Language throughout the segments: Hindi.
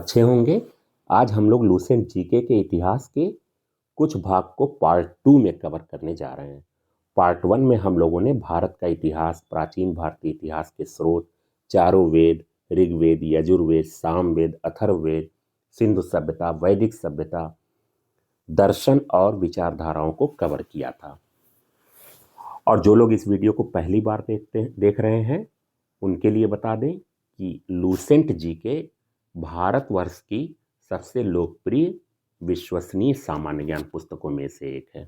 अच्छे होंगे। आज हम लोग लूसेंट जीके के इतिहास के कुछ भाग को पार्ट 2 में कवर करने जा रहे हैं। पार्ट 1 में हम लोगों ने भारत का इतिहास, प्राचीन भारतीय इतिहास के स्रोत, चारों वेद, ऋग्वेद, यजुर्वेद, सामवेद, अथर्ववेद, सिंधु सभ्यता, वैदिक सभ्यता, दर्शन और विचारधाराओं को कवर किया था। और जो लोग इस वीडियो को पहली बार देख रहे हैं उनके लिए बता दें कि लूसेंट जीके भारतवर्ष की सबसे लोकप्रिय विश्वसनीय सामान्य ज्ञान पुस्तकों में से एक है।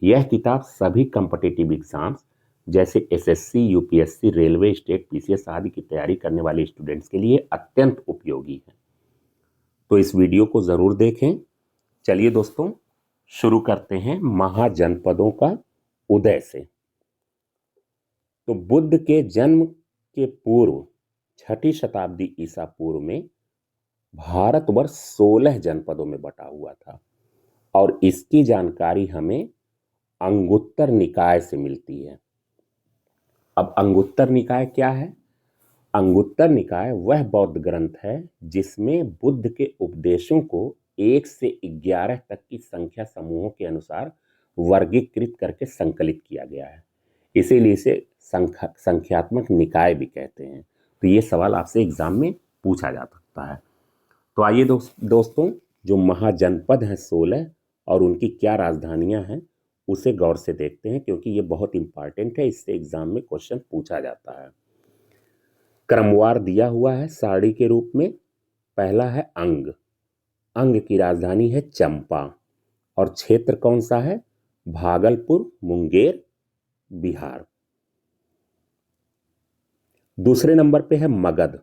यह किताब सभी कॉम्पिटिटिव एग्जाम्स जैसे SSC, UPSC, railway, state, PCS आदि की तैयारी करने वाले स्टूडेंट्स के लिए अत्यंत उपयोगी है। तो इस वीडियो को जरूर देखें। चलिए दोस्तों, शुरू करते हैं महाजनपदों का उदय से। तो बुद्ध के जन्म के पूर्व 6ठी शताब्दी ईसा पूर्व में भारतवर्ष 16 जनपदों में बटा हुआ था और इसकी जानकारी हमें अंगुत्तर निकाय से मिलती है। अब अंगुत्तर निकाय क्या है? अंगुत्तर निकाय वह बौद्ध ग्रंथ है जिसमें बुद्ध के उपदेशों को 1 से 11 तक की संख्या समूहों के अनुसार वर्गीकृत करके संकलित किया गया है। इसीलिए इसे संख्यात्मक निकाय भी कहते हैं। तो ये सवाल आपसे एग्जाम में पूछा जा सकता है। तो आइए दोस्तों, जो महाजनपद हैं 16 और उनकी क्या राजधानियां हैं उसे गौर से देखते हैं, क्योंकि ये बहुत इंपॉर्टेंट है। इससे एग्जाम में क्वेश्चन पूछा जाता है। क्रमवार दिया हुआ है सारणी के रूप में। पहला है अंग। अंग की राजधानी है चंपा और क्षेत्र कौन सा है? भागलपुर, मुंगेर, बिहार। दूसरे नंबर पे है मगध।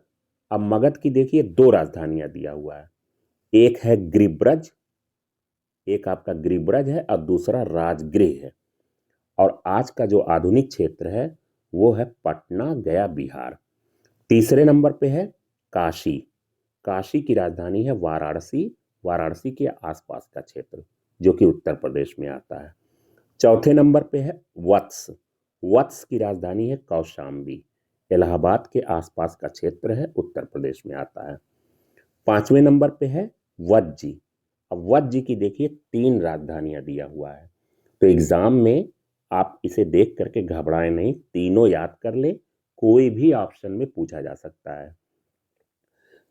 अब मगध की देखिए 2 राजधानियां दिया हुआ है। एक है गिरिब्रज, एक आपका गिरिब्रज है और दूसरा राजगृह है। और आज का जो आधुनिक क्षेत्र है वो है पटना, गया, बिहार। तीसरे नंबर पे है काशी। काशी की राजधानी है वाराणसी, वाराणसी के आसपास का क्षेत्र जो कि उत्तर प्रदेश में आता है। चौथे नंबर पे है वत्स। वत्स की राजधानी है कौशाम्बी, इलाहाबाद के आसपास का क्षेत्र है, उत्तर प्रदेश में आता है। 5वें नंबर पे है वज्जी। अब वज्जी की देखिए 3 राजधानियां दिया हुआ है। तो एग्जाम में आप इसे देख करके घबराएं नहीं, तीनों याद कर ले, कोई भी ऑप्शन में पूछा जा सकता है।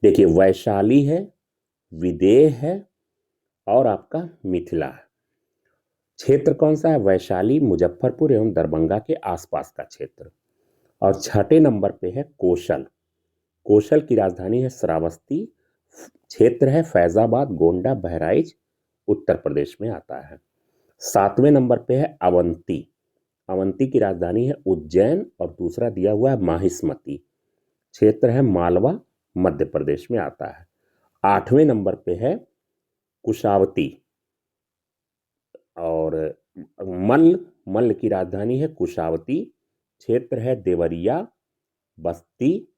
देखिए वैशाली है, विदेह है और आपका मिथिला है। क्षेत्र कौन सा है? वैशाली, मुजफ्फरपुर एवं दरभंगा के आसपास का क्षेत्र। और 6ठे नंबर पे है कौशल। कौशल की राजधानी है श्रावस्ती, क्षेत्र है फैजाबाद, गोंडा, बहराइच, उत्तर प्रदेश में आता है। 7वें नंबर पे है अवंती। अवंती की राजधानी है उज्जैन और दूसरा दिया हुआ है माहिष्मती, क्षेत्र है मालवा, मध्य प्रदेश में आता है। 8वें नंबर पे है कुशावती और मल्ल की राजधानी है कुशावती, क्षेत्र है देवरिया, बस्ती,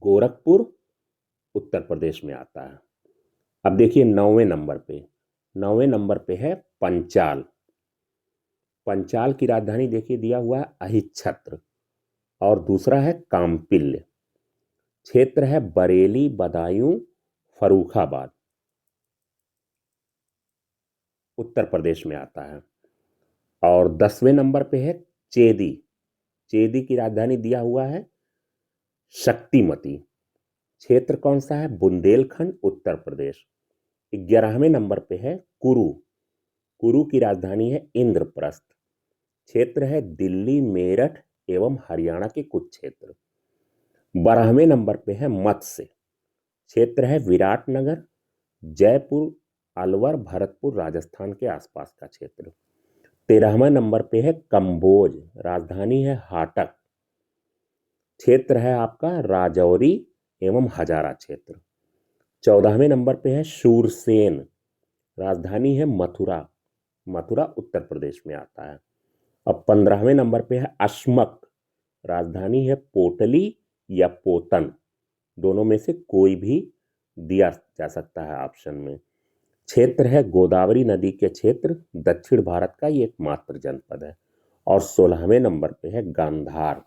गोरखपुर, उत्तर प्रदेश में आता है। अब देखिए 9वें नंबर पे है पंचाल। पंचाल की राजधानी देखिए दिया हुआ है अहिच्छत्र और दूसरा है कामपिल्य, क्षेत्र है बरेली, बदायूं, फर्रुखाबाद, उत्तर प्रदेश में आता है। और 10वें नंबर पे है चेदी। चेदी की राजधानी दिया हुआ है शक्तिमती, क्षेत्र कौन सा है? बुंदेलखंड, उत्तर प्रदेश। 11वें नंबर पे है कुरु। कुरु की राजधानी है इंद्रप्रस्थ, क्षेत्र है दिल्ली, मेरठ एवं हरियाणा के कुछ क्षेत्र। 12वें नंबर पे है मत्स्य, क्षेत्र है विराटनगर, जयपुर, अलवर, भरतपुर, राजस्थान के आसपास का क्षेत्र। 13वें नंबर पे है कंबोज, राजधानी है हाटक, क्षेत्र है आपका राजौरी एवं हजारा क्षेत्र। 14वें नंबर पे है शूरसेन, राजधानी है मथुरा, मथुरा उत्तर प्रदेश में आता है। अब 15वें नंबर पे है अश्मक, राजधानी है पोटली या पोतन, दोनों में से कोई भी दिया जा सकता है ऑप्शन में। क्षेत्र है गोदावरी नदी के क्षेत्र, दक्षिण भारत का ये एकमात्र जनपद है। और 16वें नंबर पे है गांधार,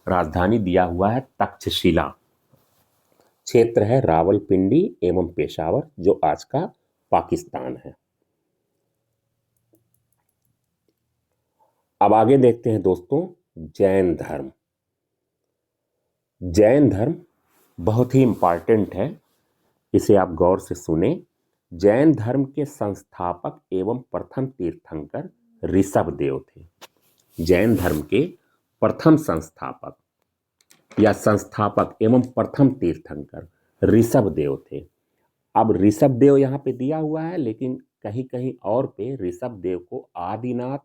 राजधानी दिया हुआ है तक्षशिला, क्षेत्र है रावलपिंडी एवं पेशावर, जो आज का पाकिस्तान है। अब आगे देखते हैं दोस्तों, जैन धर्म। जैन धर्म बहुत ही इंपॉर्टेंट है, इसे आप गौर से सुने। जैन धर्म के संस्थापक एवं प्रथम तीर्थंकर ऋषभदेव थे। जैन धर्म के प्रथम संस्थापक या संस्थापक एवं प्रथम तीर्थंकर ऋषभदेव थे। अब ऋषभदेव यहाँ पे दिया हुआ है, लेकिन कहीं कहीं और पे ऋषभदेव को आदिनाथ,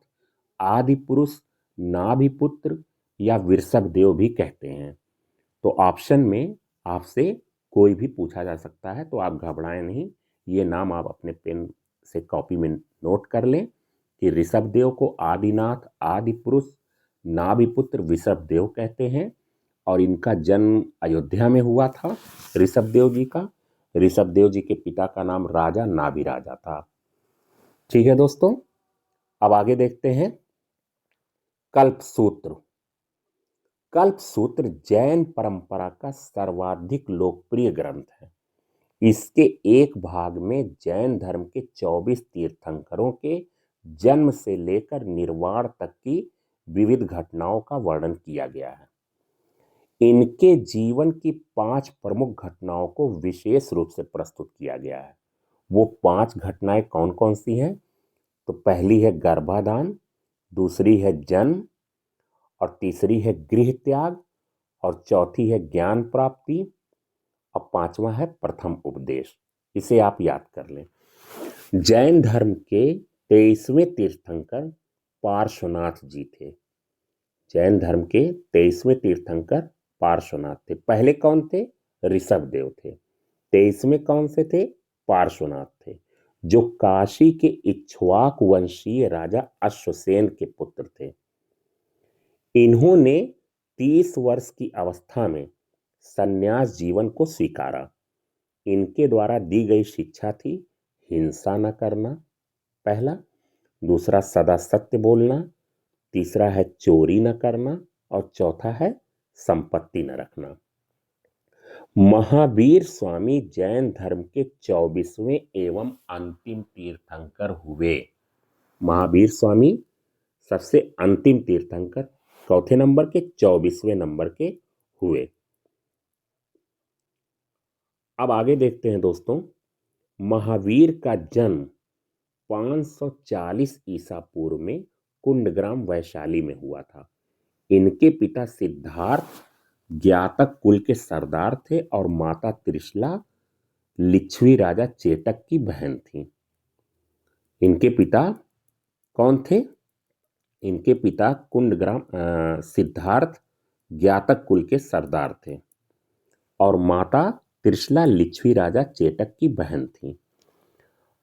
आदि पुरुष, नाभिपुत्र या वृषभदेव भी कहते हैं। तो ऑप्शन में आपसे कोई भी पूछा जा सकता है, तो आप घबराएं नहीं। ये नाम आप अपने पेन से कॉपी में नोट कर लें कि ऋषभदेव को आदिनाथ, आदि पुरुष, नाभिपुत्र, वृषभदेव कहते हैं। और इनका जन्म अयोध्या में हुआ था, ऋषभदेव जी का। ऋषभदेव जी के पिता का नाम राजा नाभिराजा था। ठीक है दोस्तों, अब आगे देखते हैं कल्पसूत्र। कल्पसूत्र जैन परंपरा का सर्वाधिक लोकप्रिय ग्रंथ है। इसके एक भाग में जैन धर्म के 24 तीर्थंकरों के जन्म से लेकर निर्वाण तक की विविध घटनाओं का वर्णन किया गया है। इनके जीवन की 5 प्रमुख घटनाओं को विशेष रूप से प्रस्तुत किया गया है। वो 5 घटनाएं कौन कौन सी हैं? तो पहली है गर्भाधान, दूसरी है जन्म, और तीसरी है गृह त्याग, और चौथी है ज्ञान प्राप्ति, और पांचवा है प्रथम उपदेश। इसे आप याद कर लें। जैन धर्म के 23वें तीर्थंकर पार्श्वनाथ जी थे। जैन धर्म के 23वें तीर्थंकर पार्श्वनाथ थे। पहले कौन थे? ऋषभदेव थे। 23वें कौन से थे? पार्श्वनाथ थे, जो काशी के इक्ष्वाक वंशीय राजा अश्वसेन के पुत्र थे। इन्होंने 30 वर्ष की अवस्था में संन्यास जीवन को स्वीकारा। इनके द्वारा दी गई शिक्षा थी हिंसा न करना, पहला। दूसरा सदा सत्य बोलना, तीसरा है चोरी न करना, और चौथा है संपत्ति न रखना। महावीर स्वामी जैन धर्म के 24वें एवं अंतिम तीर्थंकर हुए। महावीर स्वामी सबसे अंतिम तीर्थंकर चौथे नंबर के, 24वें नंबर के हुए। अब आगे देखते हैं दोस्तों, महावीर का जन्म 540 ईसा पूर्व में कुंडग्राम वैशाली में हुआ था। इनके पिता सिद्धार्थ ज्ञातक कुल के सरदार थे और माता त्रिशला लिच्छवी राजा चेतक की बहन थी। इनके पिता कौन थे? इनके पिता कुंडग्राम सिद्धार्थ ज्ञातक कुल के सरदार थे और माता त्रिशला लिच्छवी राजा चेतक की बहन थी।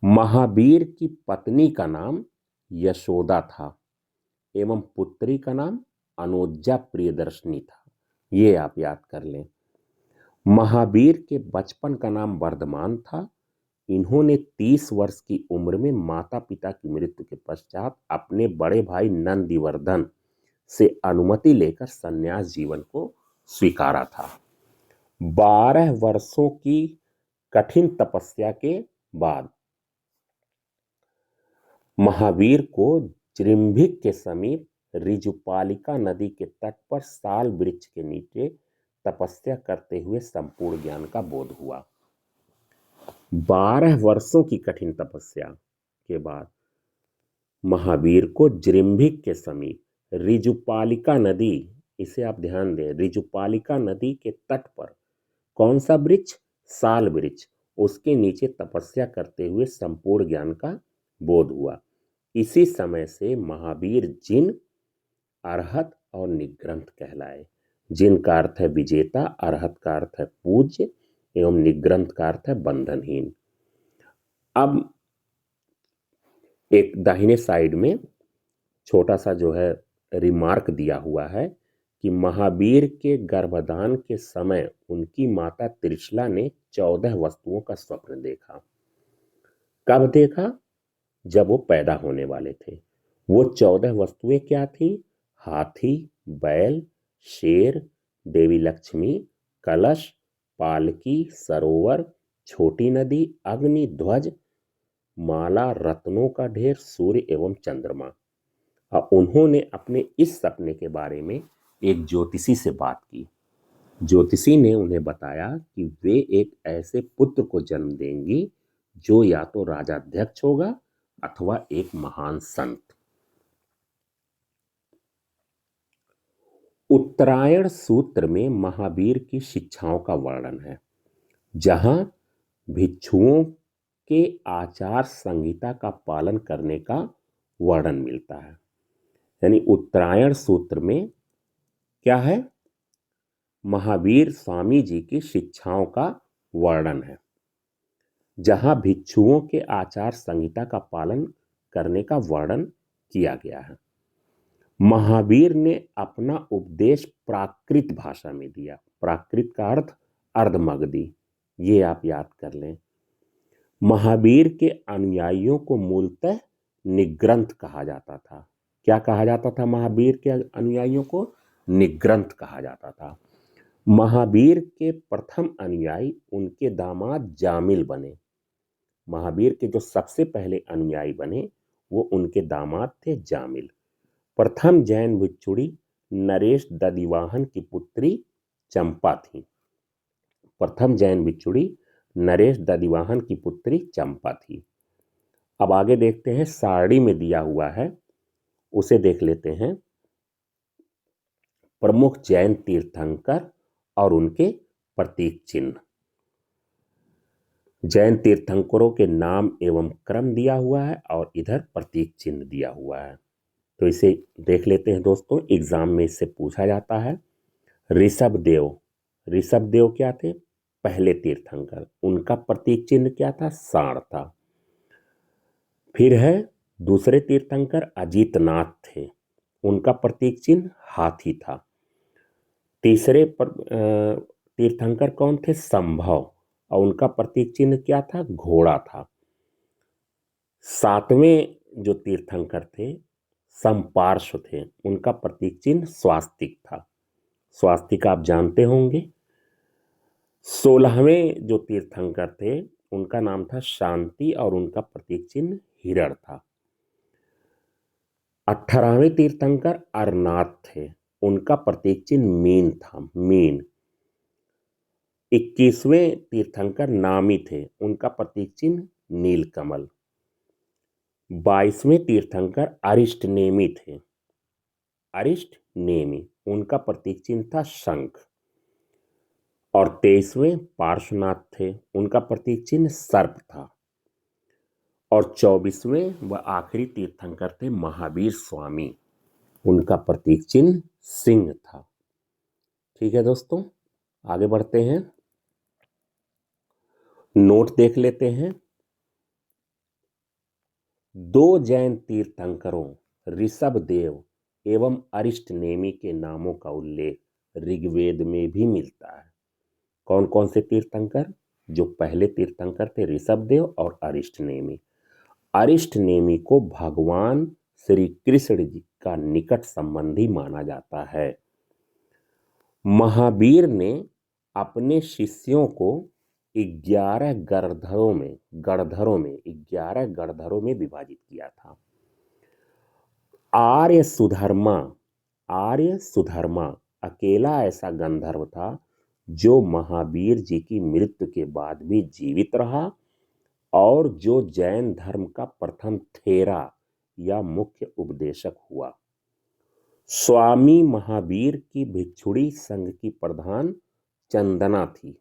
महावीर की पत्नी का नाम यशोदा था एवं पुत्री का नाम अनुज्जा प्रियदर्शनी था। ये आप याद कर लें। महावीर के बचपन का नाम वर्धमान था। इन्होंने 30 वर्ष की उम्र में माता पिता की मृत्यु के पश्चात अपने बड़े भाई नंदिवर्धन से अनुमति लेकर संन्यास जीवन को स्वीकारा था। 12 वर्षों की कठिन तपस्या के बाद महावीर को जृंभिक के समीप ऋजुपालिका नदी के तट पर साल वृक्ष के नीचे तपस्या करते हुए संपूर्ण ज्ञान का बोध हुआ। 12 वर्षों की कठिन तपस्या के बाद महावीर को जृंभिक के समीप ऋजुपालिका नदी, इसे आप ध्यान दें, ऋजुपालिका नदी के तट पर कौन सा वृक्ष? साल वृक्ष। उसके नीचे तपस्या करते हुए संपूर्ण ज्ञान का बोध हुआ। इसी समय से महावीर जिन, अरहत और निग्रंथ कहलाए। जिन का अर्थ है विजेता, अरहत का अर्थ है पूज्य एवं निग्रंथ का अर्थ है बंधनहीन। अब एक दाहिने साइड में छोटा सा जो है रिमार्क दिया हुआ है कि महावीर के गर्भधान के समय उनकी माता त्रिशला ने 14 वस्तुओं का स्वप्न देखा। कब देखा? जब वो पैदा होने वाले थे। वो 14 वस्तुएं क्या थी? हाथी, बैल, शेर, देवी लक्ष्मी, कलश, पालकी, सरोवर, छोटी नदी, अग्नि, ध्वज, माला, रत्नों का ढेर, सूर्य एवं चंद्रमा। उन्होंने अपने इस सपने के बारे में एक ज्योतिषी से बात की। ज्योतिषी ने उन्हें बताया कि वे एक ऐसे पुत्र को जन्म देंगी जो या तो राजाध्यक्ष होगा अथवा एक महान संत। उत्तरायण सूत्र में महावीर की शिक्षाओं का वर्णन है, जहां भिक्षुओं के आचार संहिता का पालन करने का वर्णन मिलता है। यानी उत्तरायण सूत्र में क्या है? महावीर स्वामी जी की शिक्षाओं का वर्णन है, जहां भिक्षुओं के आचार संहिता का पालन करने का वर्णन किया गया है। महावीर ने अपना उपदेश प्राकृत भाषा में दिया। प्राकृत का अर्थ अर्धमगधी, ये आप याद कर लें। महावीर के अनुयायियों को मूलतः निग्रंथ कहा जाता था। क्या कहा जाता था? महावीर के अनुयायियों को निग्रंथ कहा जाता था। महावीर के प्रथम अनुयायी उनके दामाद जामिल बने। महावीर के जो सबसे पहले अनुयायी बने वो उनके दामाद थे जामिल। प्रथम जैन भिक्षुणी नरेश दधिवाहन की पुत्री चंपा थी। प्रथम जैन भिक्षुणी नरेश दधिवाहन की पुत्री चंपा थी। अब आगे देखते हैं, सारणी में दिया हुआ है, उसे देख लेते हैं। प्रमुख जैन तीर्थंकर और उनके प्रतीक चिन्ह। जैन तीर्थंकरों के नाम एवं क्रम दिया हुआ है और इधर प्रतीक चिन्ह दिया हुआ है, तो इसे देख लेते हैं दोस्तों। एग्जाम में इससे पूछा जाता है। ऋषभदेव, ऋषभदेव क्या थे? पहले तीर्थंकर, उनका प्रतीक चिन्ह क्या था? सांड था। फिर है दूसरे तीर्थंकर अजीतनाथ थे, उनका प्रतीक चिन्ह हाथी था। तीसरे तीर्थंकर कौन थे? संभव, और उनका प्रतीक चिन्ह क्या था? घोड़ा था। सातवें जो तीर्थंकर थे संपार्श्व थे, उनका प्रतीक चिन्ह स्वास्तिक था। स्वास्तिक आप जानते होंगे। 16वें जो तीर्थंकर थे उनका नाम था शांति और उनका प्रतीक चिन्ह हिरण था। 18वें तीर्थंकर अरनाथ थे, उनका प्रतीक चिन्ह मीन था, मीन। 21वें तीर्थंकर नामी थे, उनका प्रतीक चिन्ह नीलकमल। 22वें तीर्थंकर अरिष्ट नेमी थे, अरिष्ट नेमी, उनका प्रतीक चिन्ह था शंख। और 23वें पार्श्वनाथ थे, उनका प्रतीक चिन्ह सर्प था। और 24वें व आखिरी तीर्थंकर थे महावीर स्वामी, उनका प्रतीक चिन्ह सिंह था। ठीक है दोस्तों, आगे बढ़ते हैं, नोट देख लेते हैं। दो जैन तीर्थंकरों ऋषभदेव एवं अरिष्ट नेमी के नामों का उल्लेख ऋग्वेद में भी मिलता है। कौन कौन से तीर्थंकर? जो पहले तीर्थंकर थे ऋषभदेव और अरिष्ट नेमी। अरिष्ट नेमी को भगवान श्री कृष्ण जी का निकट संबंधी माना जाता है। महावीर ने अपने शिष्यों को 11 गणधरों में विभाजित किया था। आर्य सुधर्मा अकेला ऐसा गंधर्व था जो महावीर जी की मृत्यु के बाद भी जीवित रहा और जो जैन धर्म का प्रथम थेरा या मुख्य उपदेशक हुआ। स्वामी महावीर की भिक्षुणी संघ की प्रधान चंदना थी।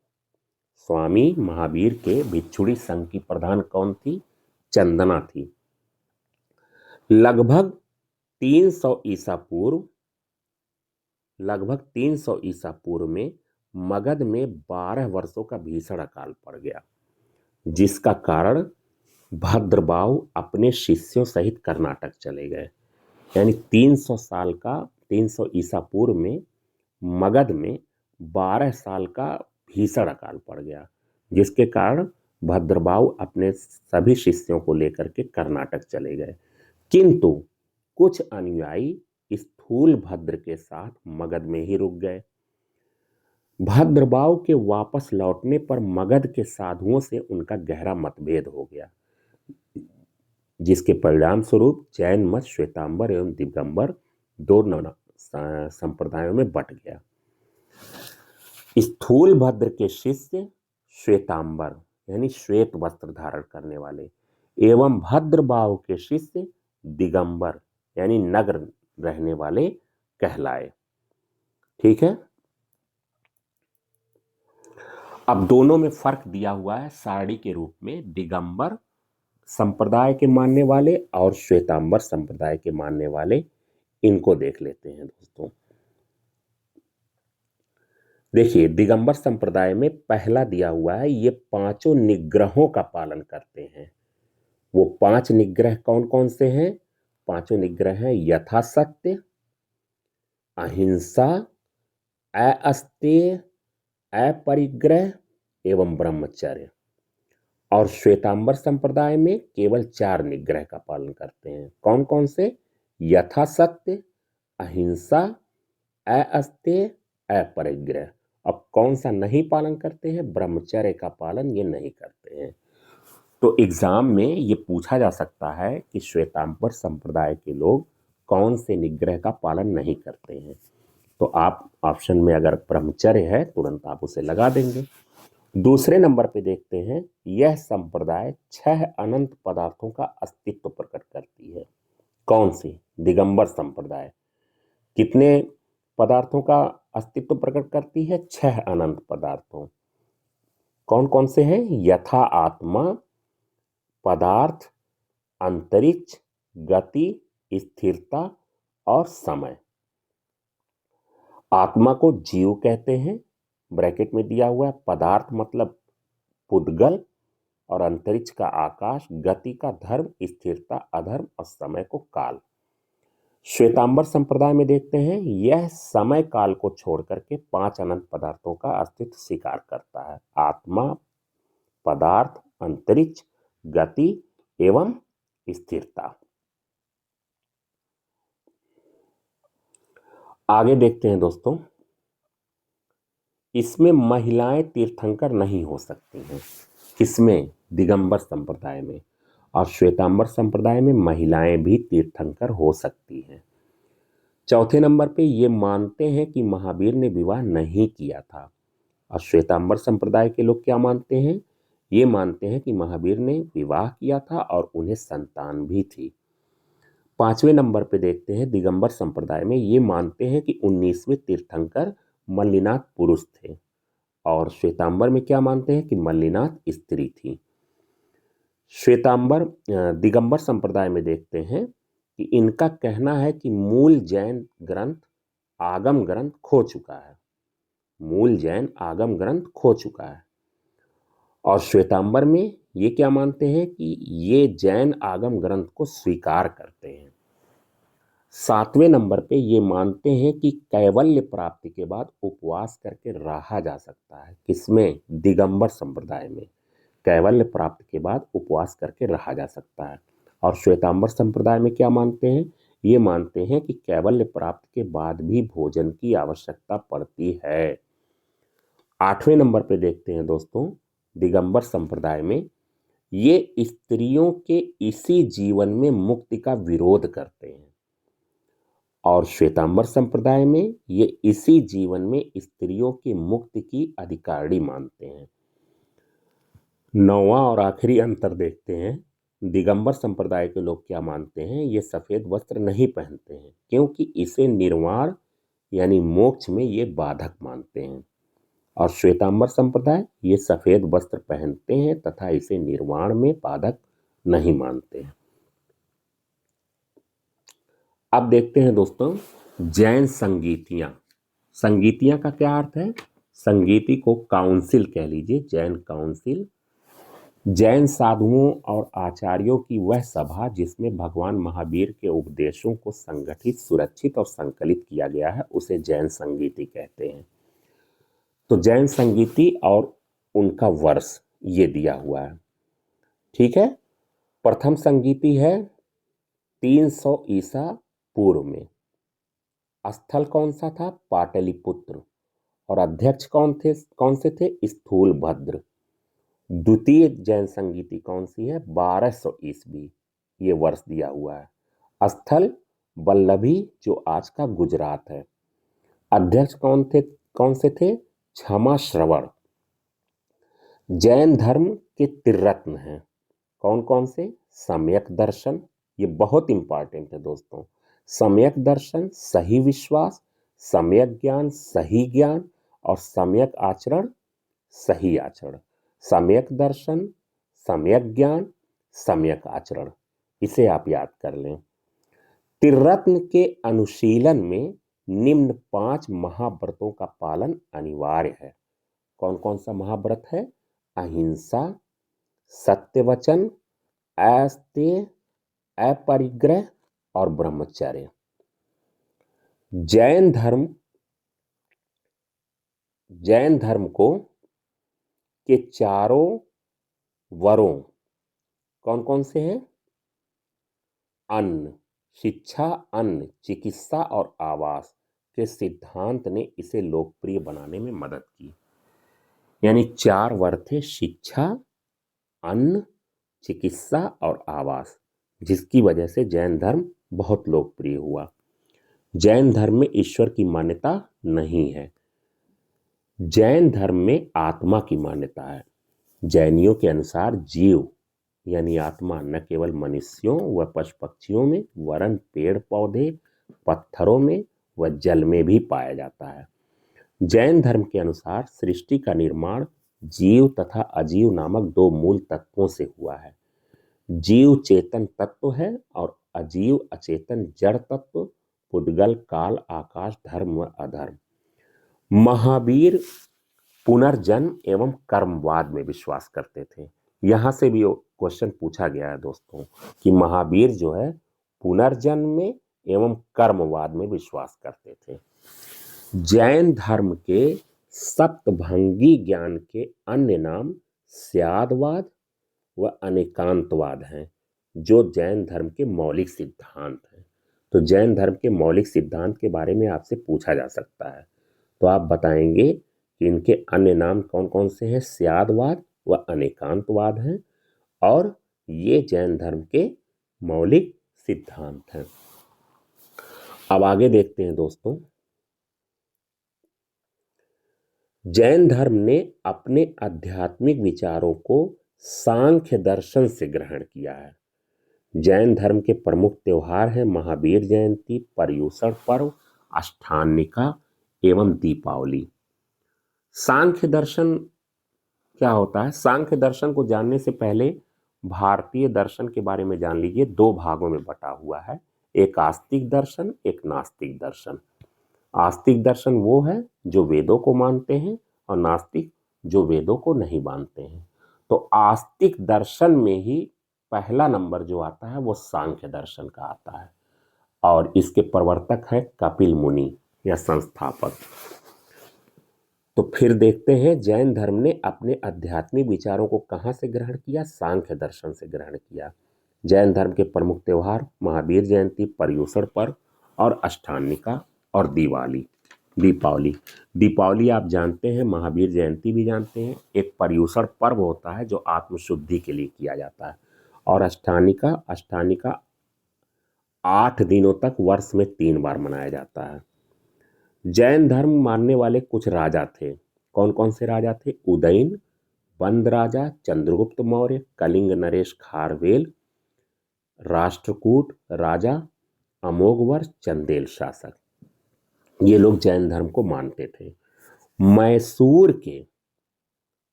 स्वामी महावीर के भिक्षुणी संघ की प्रधान कौन थी? चंदना थी। लगभग 300 ईसा पूर्व में मगध में 12 वर्षों का भीषण अकाल पड़ गया, जिसका कारण भद्रबाहु अपने शिष्यों सहित कर्नाटक चले गए। यानी 300 ईसा पूर्व में मगध में 12 साल का भीषण अकाल पड़ गया, जिसके कारण भद्रबाहु अपने सभी शिष्यों को लेकर के कर्नाटक चले गए। किंतु कुछ अनुयायी स्थूल भद्र के साथ मगध में ही रुक गए। भद्रबाहु के वापस लौटने पर मगध के साधुओं से उनका गहरा मतभेद हो गया, जिसके परिणाम स्वरूप जैन मत श्वेतांबर एवं दिगंबर दो संप्रदायों में बंट गया। स्थूल भद्र के शिष्य श्वेतांबर यानी श्वेत वस्त्र धारण करने वाले एवं भद्रबाहु के शिष्य दिगंबर यानी नग्न रहने वाले कहलाए। ठीक है, अब दोनों में फर्क दिया हुआ है सारणी के रूप में। दिगंबर संप्रदाय के मानने वाले और श्वेतांबर संप्रदाय के मानने वाले, इनको देख लेते हैं दोस्तों। देखिए, दिगंबर संप्रदाय में पहला दिया हुआ है, ये पांचों निग्रहों का पालन करते हैं। वो 5 निग्रह कौन कौन से हैं? पांचों निग्रह हैं यथासत्य, अहिंसा, अस्तेय, अपरिग्रह एवं ब्रह्मचर्य। और श्वेतांबर संप्रदाय में केवल 4 निग्रह का पालन करते हैं। कौन कौन से? यथासत्य, अहिंसा, अस्तेय, अपरिग्रह। अब कौन सा नहीं पालन करते हैं? ब्रह्मचर्य का पालन ये नहीं करते हैं। तो एग्जाम में ये पूछा जा सकता है कि श्वेतांबर संप्रदाय के लोग कौन से निग्रह का पालन नहीं करते हैं। तो आप ऑप्शन में अगर ब्रह्मचर्य है तुरंत आप उसे लगा देंगे। दूसरे नंबर पे देखते हैं, यह संप्रदाय 6 अनंत पदार्थों का अस्तित्व प्रकट करती है। कौन सी? दिगंबर संप्रदाय कितने पदार्थों का अस्तित्व प्रकट करती है? 6 अनंत पदार्थों। कौन कौन से हैं? यथा आत्मा, पदार्थ, अंतरिक्ष, गति, स्थिरता और समय। आत्मा को जीव कहते हैं, ब्रैकेट में दिया हुआ है। पदार्थ मतलब पुद्गल, और अंतरिक्ष का आकाश, गति का धर्म, स्थिरता अधर्म और समय को काल। श्वेतांबर संप्रदाय में देखते हैं, यह समय काल को छोड़ करके 5 अनंत पदार्थों का अस्तित्व स्वीकार करता है। आत्मा, पदार्थ, अंतरिक्ष, गति एवं स्थिरता। आगे देखते हैं दोस्तों, इसमें महिलाएं तीर्थंकर नहीं हो सकती हैं। किसमें? दिगंबर संप्रदाय में। और श्वेतांबर संप्रदाय में महिलाएं भी तीर्थंकर हो सकती हैं। चौथे नंबर पे ये मानते हैं कि महावीर ने विवाह नहीं किया था। और श्वेतांबर संप्रदाय के लोग क्या मानते हैं? ये मानते हैं कि महावीर ने विवाह किया था और उन्हें संतान भी थी। 5वें नंबर पे देखते हैं, दिगंबर संप्रदाय में ये मानते हैं कि 19वें तीर्थंकर मल्लिनाथ पुरुष थे। और श्वेतांबर में क्या मानते हैं कि मल्लिनाथ स्त्री थी। दिगंबर संप्रदाय में देखते हैं कि इनका कहना है कि मूल जैन ग्रंथ आगम ग्रंथ खो चुका है। मूल जैन आगम ग्रंथ खो चुका है। और श्वेतांबर में ये क्या मानते हैं कि ये जैन आगम ग्रंथ को स्वीकार करते हैं। 7वें नंबर पे ये मानते हैं कि कैवल्य प्राप्ति के बाद उपवास करके रहा जा सकता है। किसमें? दिगंबर संप्रदाय में कैवल्य प्राप्ति के बाद उपवास करके रहा जा सकता है। और श्वेतांबर संप्रदाय में क्या मानते हैं? ये मानते हैं कि कैवल्य प्राप्ति के बाद भी भोजन की आवश्यकता पड़ती है। 8वें नंबर पे देखते हैं दोस्तों, दिगंबर संप्रदाय में ये स्त्रियों के इसी जीवन में मुक्ति का विरोध करते हैं। और श्वेतांबर संप्रदाय में ये इसी जीवन में स्त्रियों की मुक्ति की अधिकारी मानते हैं। 9वां और आखिरी अंतर देखते हैं, दिगंबर संप्रदाय के लोग क्या मानते हैं? ये सफेद वस्त्र नहीं पहनते हैं क्योंकि इसे निर्वाण यानी मोक्ष में ये बाधक मानते हैं। और श्वेतांबर संप्रदाय ये सफेद वस्त्र पहनते हैं तथा इसे निर्वाण में बाधक नहीं मानते हैं। अब देखते हैं दोस्तों, जैन संगीतियां। संगीतियां का क्या अर्थ है? संगीति को काउंसिल कह लीजिए, जैन काउंसिल। जैन साधुओं और आचार्यों की वह सभा जिसमें भगवान महावीर के उपदेशों को संगठित, सुरक्षित और संकलित किया गया है, उसे जैन संगीति कहते हैं। तो जैन संगीति और उनका वर्ष ये दिया हुआ है। ठीक है, प्रथम संगीति है 300 ईसा पूर्व में। स्थल कौन सा था? पाटलिपुत्र। और अध्यक्ष कौन से थे? स्थूलभद्र। द्वितीय जैन संगीति कौन सी है? 1200 ईस्वी, ये वर्ष दिया हुआ है। स्थल वल्लभी, जो आज का गुजरात है। अध्यक्ष कौन से थे? क्षमा श्रवण। जैन धर्म के त्रिरत्न हैं, कौन कौन से? सम्यक दर्शन, ये बहुत इंपॉर्टेंट है दोस्तों। सम्यक दर्शन सही विश्वास, सम्यक ज्ञान सही ज्ञान, और सम्यक आचरण सही आचरण। सम्यक दर्शन, सम्यक ज्ञान, सम्यक आचरण, इसे आप याद कर लें। त्रिरत्न के अनुशीलन में निम्न 5 महाव्रतों का पालन अनिवार्य है। कौन कौन सा महाव्रत है? अहिंसा, सत्य वचन, अस्तेय, अपरिग्रह और ब्रह्मचर्य। जैन धर्म को के चारों वरों कौन कौन से हैं? अन्न, शिक्षा, अन्न, चिकित्सा और आवास के सिद्धांत ने इसे लोकप्रिय बनाने में मदद की। यानी 4 वर थे: शिक्षा, अन्न, चिकित्सा और आवास, जिसकी वजह से जैन धर्म बहुत लोकप्रिय हुआ। जैन धर्म में ईश्वर की मान्यता नहीं है। जैन धर्म में आत्मा की मान्यता है। जैनियों के अनुसार जीव यानी आत्मा न केवल मनुष्यों व पशु पक्षियों में, वरन पेड़ पौधे, पत्थरों में व जल में भी पाया जाता है। जैन धर्म के अनुसार सृष्टि का निर्माण जीव तथा अजीव नामक 2 मूल तत्वों से हुआ है। जीव चेतन तत्व है और अजीव अचेतन जड़ तत्व, पुद्गल, काल, आकाश, धर्म व अधर्म। महावीर पुनर्जन्म एवं कर्मवाद में विश्वास करते थे। यहां से भी क्वेश्चन पूछा गया है दोस्तों कि महावीर जो है पुनर्जन्म में एवं कर्मवाद में विश्वास करते थे। जैन धर्म के सप्तभंगी ज्ञान के अन्य नाम स्यादवाद व अनेकांतवाद हैं, जो जैन धर्म के मौलिक सिद्धांत हैं। तो जैन धर्म के मौलिक सिद्धांत के बारे में आपसे पूछा जा सकता है, तो आप बताएंगे कि इनके अन्य नाम कौन कौन से हैं? स्यादवाद व अनेकांतवाद हैं, और ये जैन धर्म के मौलिक सिद्धांत हैं। अब आगे देखते हैं दोस्तों। जैन धर्म ने अपने आध्यात्मिक विचारों को सांख्य दर्शन से ग्रहण किया है। जैन धर्म के प्रमुख त्योहार हैं महावीर जयंती, पर्युषण पर्व, अष्टानिका एवं दीपावली। सांख्य दर्शन क्या होता है? सांख्य दर्शन को जानने से पहले भारतीय दर्शन के बारे में जान लीजिए। 2 भागों में बटा हुआ है, एक आस्तिक दर्शन, एक नास्तिक दर्शन। आस्तिक दर्शन वो है जो वेदों को मानते हैं, और नास्तिक जो वेदों को नहीं मानते हैं। तो आस्तिक दर्शन में ही पहला नंबर जो आता है वो सांख्य दर्शन का आता है, और इसके प्रवर्तक है कपिल मुनि या संस्थापक। तो फिर देखते हैं जैन धर्म ने अपने आध्यात्मिक विचारों को कहाँ से ग्रहण किया? सांख्य दर्शन से ग्रहण किया। जैन धर्म के प्रमुख त्योहार महावीर जयंती, पर्युषण पर्व और अष्टानिका और दीपावली। दीपावली आप जानते हैं, महावीर जयंती भी जानते हैं। एक पर्युषण पर्व होता है जो आत्मशुद्धि के लिए किया जाता है, और अष्टानिका 8 दिनों तक वर्ष में 3 बार मनाया जाता है। जैन धर्म मानने वाले कुछ राजा थे। कौन कौन से राजा थे? उदयन, बंद राजा, चंद्रगुप्त मौर्य, कलिंग नरेश खारवेल, राष्ट्रकूट राजा, अमोघवर्ष, चंदेल शासक। ये लोग जैन धर्म को मानते थे। मैसूर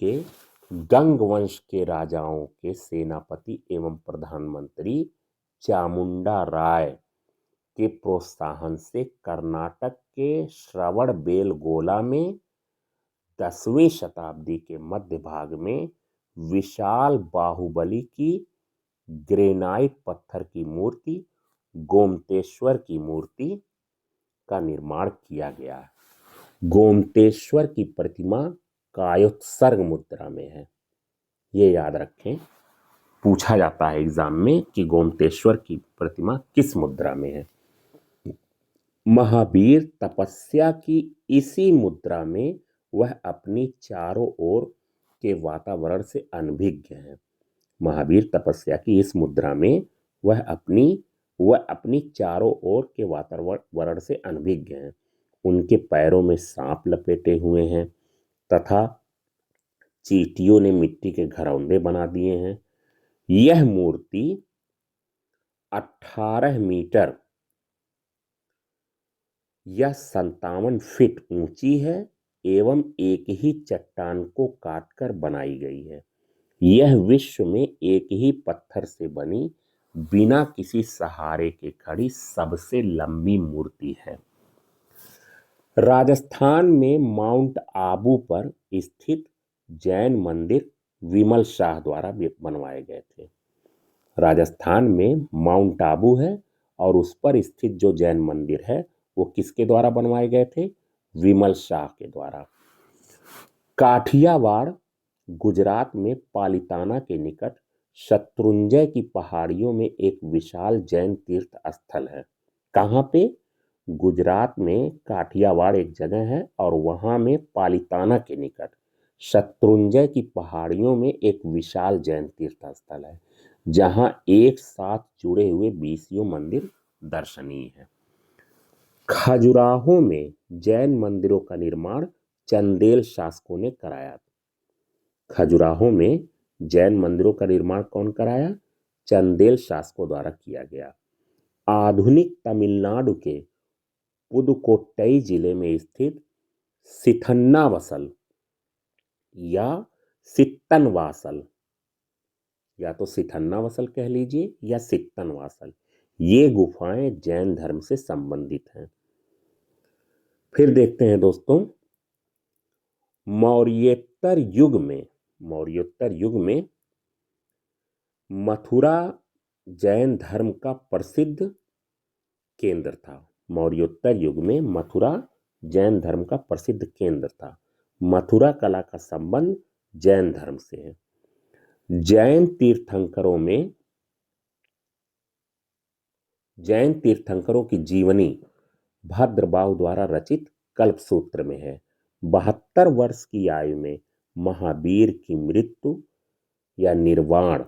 के गंग वंश के राजाओं के सेनापति एवं प्रधानमंत्री चामुंडा राय के प्रोत्साहन से कर्नाटक के श्रवणबेलगोला में 10वीं शताब्दी के मध्य भाग में विशाल बाहुबली की ग्रेनाइट पत्थर की मूर्ति गोमतेश्वर की मूर्ति का निर्माण किया गया है। गोमतेश्वर की प्रतिमा कायोत्सर्ग मुद्रा में है, ये याद रखें। पूछा जाता है एग्जाम में कि गोमतेश्वर की प्रतिमा किस मुद्रा में है। महावीर तपस्या की इसी मुद्रा में वह अपनी चारों ओर के वातावरण से अनभिज्ञ है। महावीर तपस्या की इस मुद्रा में वह अपनी चारों ओर के वातावरण से अनभिज्ञ हैं। उनके पैरों में सांप लपेटे हुए हैं तथा चींटियों ने मिट्टी के घरौंदे बना दिए हैं। यह मूर्ति 18 मीटर यह 57 फीट ऊंची है एवं एक ही चट्टान को काटकर बनाई गई है। यह विश्व में एक ही पत्थर से बनी बिना किसी सहारे के खड़ी सबसे लंबी मूर्ति है। राजस्थान में माउंट आबू पर स्थित जैन मंदिर विमल शाह द्वारा बनवाए गए थे। राजस्थान में माउंट आबू है और उस पर स्थित जो जैन मंदिर है वो किसके द्वारा बनवाए गए थे? विमल शाह के द्वारा। काठियावाड़ गुजरात में पालिताना के निकट शत्रुंजय की पहाड़ियों में एक विशाल जैन तीर्थ स्थल है। कहाँ पे? गुजरात में काठियावाड़ एक जगह है और वहां में पालिताना के निकट शत्रुंजय की पहाड़ियों में एक विशाल जैन तीर्थ स्थल है जहां एक साथ जुड़े हुए 20 मंदिर दर्शनीय है। खजुराहो में जैन मंदिरों का निर्माण चंदेल शासकों ने कराया। खजुराहो में जैन मंदिरों का निर्माण कौन कराया? चंदेल शासकों द्वारा किया गया। आधुनिक तमिलनाडु के पुदुकोट्टई जिले में स्थित सिथन्नावसल या सित्तनवासल, या तो सिथन्नावसल कह लीजिए या सित्तनवासल, ये गुफाएं जैन धर्म से संबंधित हैं। फिर देखते हैं दोस्तों, मौर्योत्तर युग में मथुरा जैन धर्म का प्रसिद्ध केंद्र था। मौर्योत्तर युग में मथुरा जैन धर्म का प्रसिद्ध केंद्र था। मथुरा कला का संबंध जैन धर्म से है। जैन तीर्थंकरों की जीवनी भद्रबाहु द्वारा रचित कल्पसूत्र में है। 72 वर्ष की आयु में महावीर की मृत्यु या निर्वाण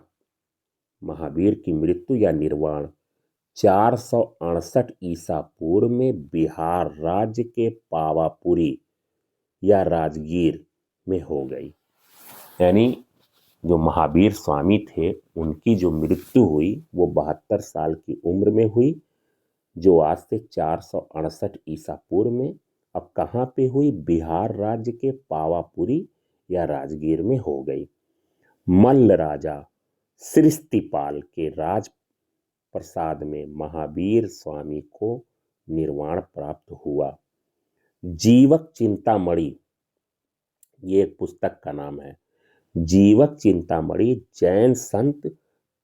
468 ईसा पूर्व में बिहार राज्य के पावापुरी या राजगीर में हो गई। यानी जो महावीर स्वामी थे उनकी जो मृत्यु हुई वो 72 साल की उम्र में हुई, जो आज से 468 ईसा पूर्व में। अब कहाँ पे हुई? बिहार राज्य के पावापुरी या राजगीर में हो गई। मल्ल राजा सृष्टिपाल के राज प्रसाद में महावीर स्वामी को निर्वाण प्राप्त हुआ। जीवक चिंतामणि ये एक पुस्तक का नाम है। जीवक चिंतामणि जैन संत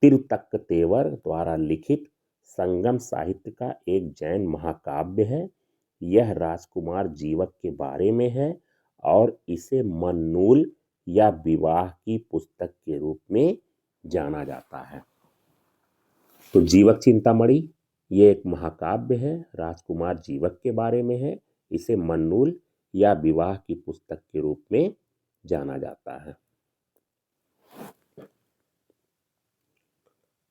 तिरुतक्कतेवर द्वारा लिखित संगम साहित्य का एक जैन महाकाव्य है। यह राजकुमार जीवक के बारे में है और इसे मन्नूल या विवाह की पुस्तक के रूप में जाना जाता है। तो जीवक चिंतामणि ये एक महाकाव्य है, राजकुमार जीवक के बारे में है। इसे मन्नूल या विवाह की पुस्तक के रूप में जाना जाता है।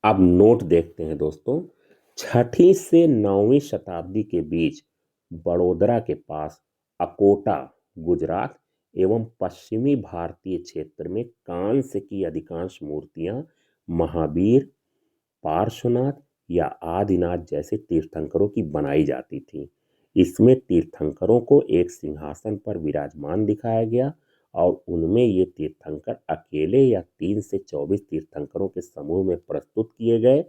अब नोट देखते हैं दोस्तों। 6वीं से 9वीं शताब्दी के बीच बड़ोदरा के पास अकोटा गुजरात एवं पश्चिमी भारतीय क्षेत्र में कांस्य की अधिकांश मूर्तियां महावीर, पार्श्वनाथ या आदिनाथ जैसे तीर्थंकरों की बनाई जाती थी। इसमें तीर्थंकरों को एक सिंहासन पर विराजमान दिखाया गया और उनमें ये तीर्थंकर अकेले या 3 से 24 तीर्थंकरों के समूह में प्रस्तुत किए गए।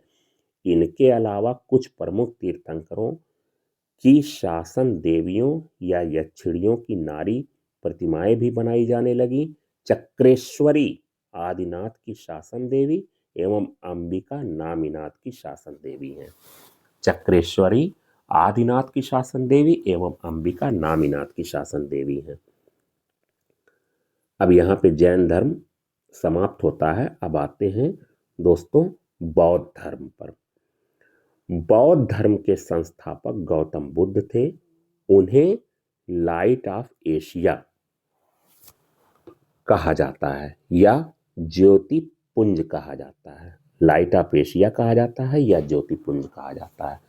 इनके अलावा कुछ प्रमुख तीर्थंकरों की शासन देवियों या यक्षिणियों की नारी प्रतिमाएं भी बनाई जाने लगी। चक्रेश्वरी आदिनाथ की शासन देवी एवं अंबिका नामीनाथ की शासन देवी हैं। चक्रेश्वरी आदिनाथ की शासन देवी एवं अंबिका नामीनाथ की शासन देवी हैं। अब यहाँ पे जैन धर्म समाप्त होता है। अब आते हैं दोस्तों बौद्ध धर्म पर। बौद्ध धर्म के संस्थापक गौतम बुद्ध थे। उन्हें लाइट ऑफ एशिया कहा जाता है या ज्योति पुंज कहा जाता है। लाइट ऑफ एशिया कहा जाता है या ज्योति पुंज कहा जाता है।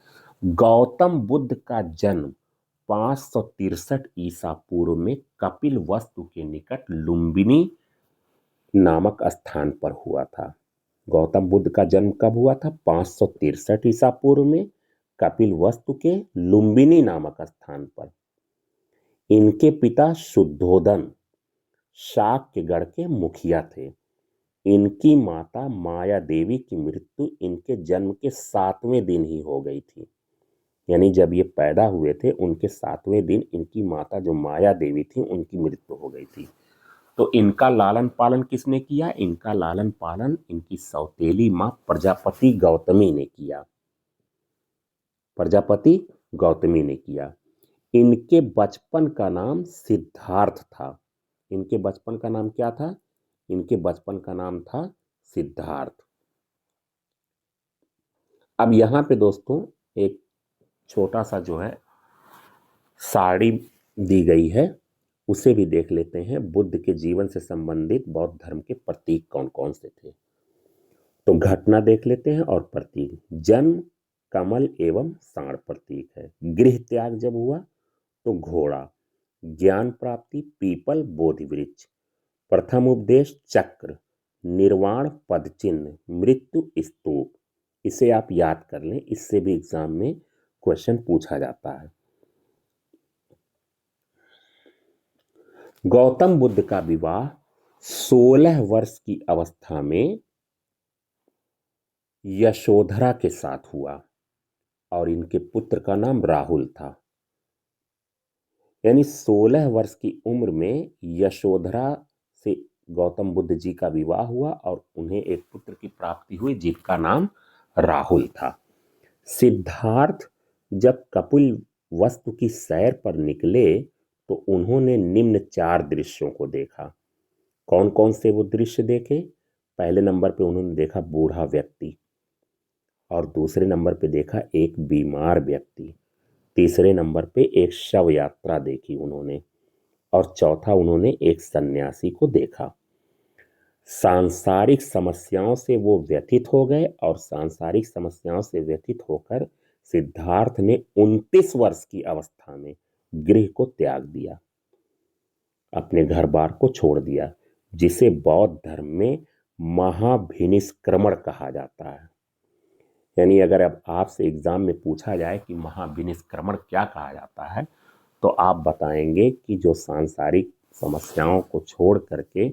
गौतम बुद्ध का जन्म 563 ईसा पूर्व में कपिल वस्तु के निकट लुम्बिनी नामक स्थान पर हुआ था। गौतम बुद्ध का जन्म कब हुआ था? 563 ईसा पूर्व में कपिल वस्तु के लुम्बिनी नामक स्थान पर। इनके पिता शुद्धोदन शाक्यगढ़ के मुखिया थे। इनकी माता माया देवी की मृत्यु इनके जन्म के 7वें दिन ही हो गई थी। यानी जब ये पैदा हुए थे उनके 7वें दिन इनकी माता जो माया देवी थी उनकी मृत्यु हो गई थी। तो इनका लालन पालन किसने किया? इनका लालन पालन इनकी सौतेली मां प्रजापति गौतमी ने किया। प्रजापति गौतमी ने किया। इनके बचपन का नाम सिद्धार्थ था। इनके बचपन का नाम क्या था? इनके बचपन का नाम था सिद्धार्थ। अब यहां पे दोस्तों एक छोटा सा जो है साड़ी दी गई है, उसे भी देख लेते हैं। बुद्ध के जीवन से संबंधित बौद्ध धर्म के प्रतीक कौन कौन से थे, तो घटना देख लेते हैं और प्रतीक। जन्म कमल एवं सांड प्रतीक है। गृह त्याग जब हुआ तो घोड़ा। ज्ञान प्राप्ति पीपल बोधि वृक्ष। प्रथम उपदेश चक्र। निर्वाण पद चिन्ह। मृत्यु स्तूप। इसे आप याद कर लें, इससे भी एग्जाम में क्वेश्चन पूछा जाता है। गौतम बुद्ध का विवाह 16 वर्ष की अवस्था में यशोधरा के साथ हुआ और इनके पुत्र का नाम राहुल था। यानी 16 वर्ष की उम्र में यशोधरा से गौतम बुद्ध जी का विवाह हुआ और उन्हें एक पुत्र की प्राप्ति हुई जिसका नाम राहुल था। सिद्धार्थ जब कपिल वस्तु की सैर पर निकले तो उन्होंने निम्न 4 दृश्यों को देखा। कौन कौन से वो दृश्य देखे? पहले नंबर पे उन्होंने देखा बूढ़ा व्यक्ति, और दूसरे नंबर पे देखा एक बीमार व्यक्ति, तीसरे नंबर पे एक शव यात्रा देखी उन्होंने, और चौथा उन्होंने एक सन्यासी को देखा। सांसारिक समस्याओं से वो व्यथित हो गए और सांसारिक समस्याओं से व्यथित होकर सिद्धार्थ ने 29 वर्ष की अवस्था में गृह को त्याग दिया, अपने घर बार को छोड़ दिया, जिसे बौद्ध धर्म में महाभिनिष्क्रमण कहा जाता है। यानी अगर अब आपसे एग्जाम में पूछा जाए कि महाभिनिष्क्रमण क्या कहा जाता है, तो आप बताएंगे कि जो सांसारिक समस्याओं को छोड़ करके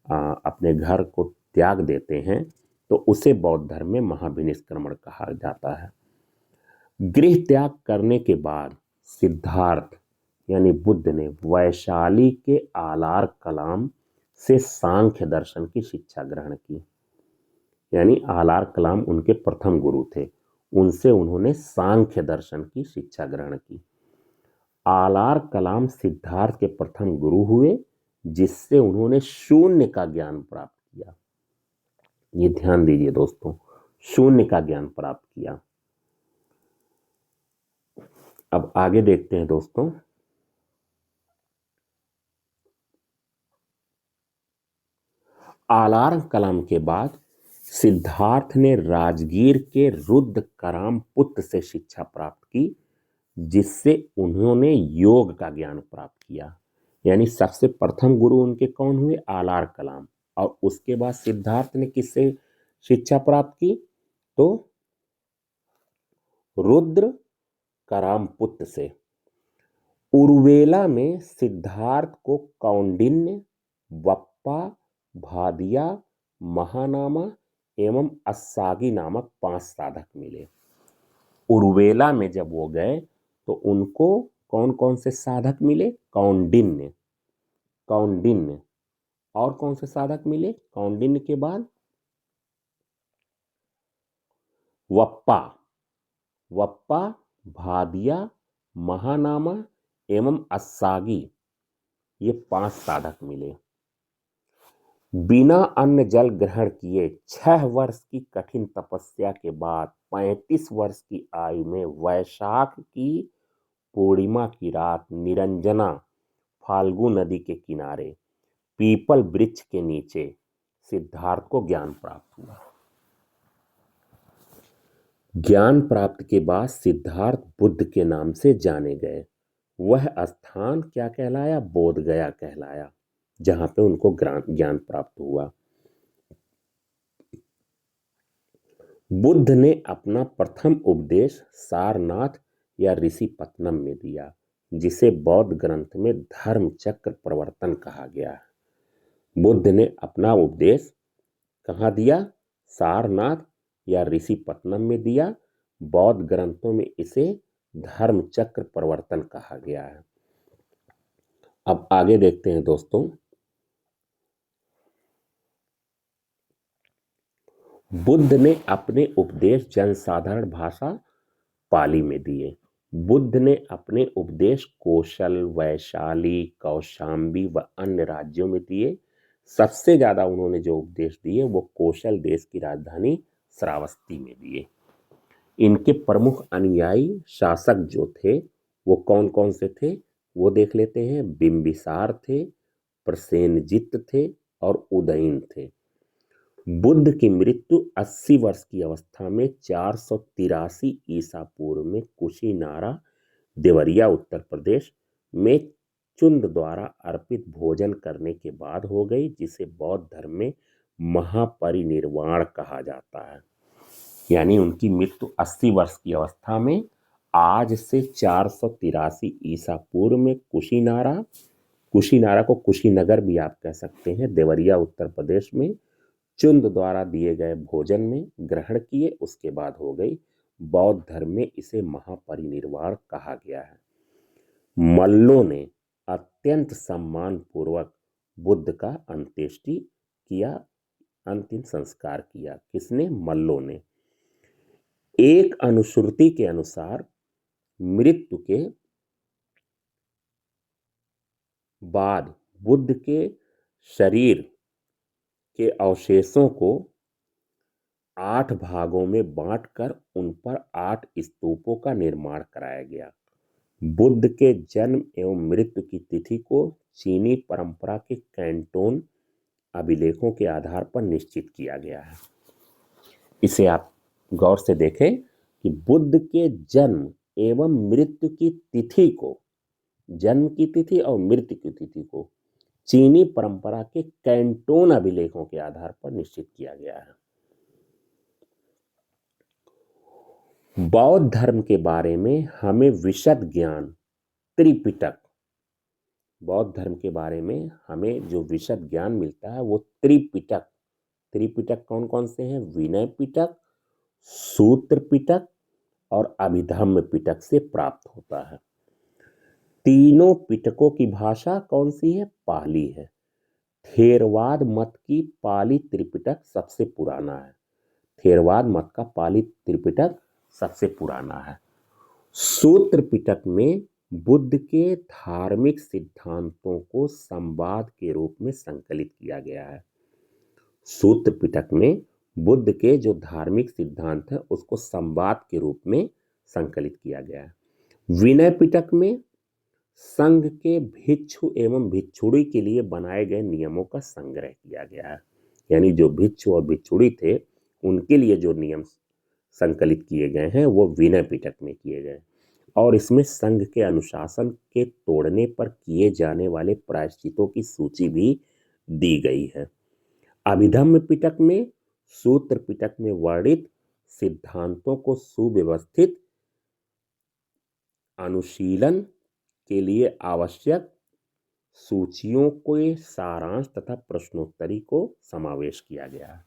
अपने घर को त्याग देते हैं, तो उसे बौद्ध धर्म में महाभिनिष्क्रमण कहा जाता है। गृह त्याग करने के बाद सिद्धार्थ यानी बुद्ध ने वैशाली के आलार कलाम से सांख्य दर्शन की शिक्षा ग्रहण की। यानी आलार कलाम उनके प्रथम गुरु थे, उनसे उन्होंने सांख्य दर्शन की शिक्षा ग्रहण की। आलार कलाम सिद्धार्थ के प्रथम गुरु हुए, जिससे उन्होंने शून्य का ज्ञान प्राप्त किया। ये ध्यान दीजिए दोस्तों, शून्य का ज्ञान प्राप्त किया। अब आगे देखते हैं दोस्तों। आलार कलाम के बाद सिद्धार्थ ने राजगीर के रुद्र कराम पुत्र से शिक्षा प्राप्त की, जिससे उन्होंने योग का ज्ञान प्राप्त किया। यानी सबसे प्रथम गुरु उनके कौन हुए? आलार कलाम। और उसके बाद सिद्धार्थ ने किससे शिक्षा प्राप्त की? तो रुद्र कराम पुत्र से। उर्वेला में सिद्धार्थ को कौंडिन्य, बप्पा, भादिया, महानामा एवं अस्सागी नामक 5 साधक मिले। उर्वेला में जब वो गए तो उनको कौन कौन से साधक मिले? कौंडिन्य, कौंडिन्य और कौन से साधक मिले? कौंडिन्य के बाद वप्पा, वप्पा, भादिया, महानामा एवं अस्सागी, ये 5 साधक मिले। बिना अन्न जल ग्रहण किए 6 वर्ष की कठिन तपस्या के बाद 35 वर्ष की आयु में वैशाख की पूर्णिमा की रात निरंजना फाल्गु नदी के किनारे पीपल वृक्ष के नीचे सिद्धार्थ को ज्ञान प्राप्त हुआ। ज्ञान प्राप्त के बाद सिद्धार्थ बुद्ध के नाम से जाने गए। वह स्थान क्या कहलाया? बोध गया कहलाया, जहां पे उनको ज्ञान प्राप्त हुआ। बुद्ध ने अपना प्रथम उपदेश सारनाथ या ऋषिपत्तनम में दिया, जिसे बौद्ध ग्रंथ में धर्म चक्र प्रवर्तन कहा गया है। बुद्ध ने अपना उपदेश कहाँ दिया? सारनाथ या ऋषिपत्तनम में दिया। बौद्ध ग्रंथों में इसे धर्म चक्र प्रवर्तन कहा गया है। अब आगे देखते हैं दोस्तों। बुद्ध ने अपने उपदेश जनसाधारण भाषा पाली में दिए। बुद्ध ने अपने उपदेश कोशल, वैशाली, कौशाम्बी व अन्य राज्यों में दिए। सबसे ज्यादा उन्होंने जो उपदेश दिए वो कोशल देश की राजधानी श्रावस्ती में दिए। इनके प्रमुख अनुयायी शासक जो थे वो कौन कौन से थे वो देख लेते हैं। बिंबिसार थे, प्रसेनजित थे और उदयन थे। बुद्ध की मृत्यु 80 वर्ष की अवस्था में 483 ईसा पूर्व में कुशीनारा, देवरिया, उत्तर प्रदेश में चुंद द्वारा अर्पित भोजन करने के बाद हो गई, जिसे बौद्ध धर्म में महापरिनिर्वाण कहा जाता है। यानी उनकी मृत्यु 80 वर्ष की अवस्था में आज से 483 ईसा पूर्व में कुशीनारा को कुशीनगर भी आप कह सकते हैं, देवरिया उत्तर प्रदेश में चुंद द्वारा दिए गए भोजन में ग्रहण किए, उसके बाद हो गई। बौद्ध धर्म में इसे महापरिनिर्वाण कहा गया है। मल्लों ने अत्यंत सम्मान पूर्वक बुद्ध का अंत्येष्टि किया, अंतिम संस्कार किया। किसने? मल्लों ने। एक अनुश्रुति के अनुसार मृत्यु के बाद बुद्ध के शरीर के अवशेषों को 8 भागों में बांटकर उन पर 8 स्तूपों का निर्माण कराया गया। बुद्ध के जन्म एवं मृत्यु की तिथि को चीनी परंपरा के कैंटोन अभिलेखों के आधार पर निश्चित किया गया है। इसे आप गौर से देखें कि बुद्ध के जन्म एवं मृत्यु की तिथि को, जन्म की तिथि और मृत्यु की तिथि को चीनी परंपरा के कैंटोन अभिलेखों के आधार पर निश्चित किया गया है। बौद्ध धर्म के बारे में हमें विशद ज्ञान त्रिपिटक, बौद्ध धर्म के बारे में हमें जो विशद ज्ञान मिलता है वो त्रिपिटक कौन कौन से हैं? विनय पिटक, सूत्र पिटक और अभिधम्म पिटक से प्राप्त होता है। तीनों पिटकों की भाषा कौन सी है? पाली है। थेरवाद मत की पाली त्रिपिटक सबसे पुराना है। थेरवाद मत का पाली त्रिपिटक सबसे पुराना है। सूत्र पिटक में बुद्ध के धार्मिक सिद्धांतों को संवाद के रूप में संकलित किया गया है। सूत्र पिटक में बुद्ध के जो धार्मिक सिद्धांत है उसको संवाद के रूप में संकलित किया गया है। विनय पिटक में संघ के भिक्षु एवं भिक्षुणी के लिए बनाए गए नियमों का संग्रह किया गया है। यानी जो भिक्षु और भिक्षुणी थे उनके लिए जो नियम संकलित किए गए हैं वो विनय पिटक में किए गए, और इसमें संघ के अनुशासन के तोड़ने पर किए जाने वाले प्रायश्चितों की सूची भी दी गई है। अभिधम्म पिटक में सूत्र पिटक में वर्णित सिद्धांतों को सुव्यवस्थित अनुशीलन के लिए आवश्यक सूचियों के सारांश तथा प्रश्नोत्तरी को समावेश किया गया है।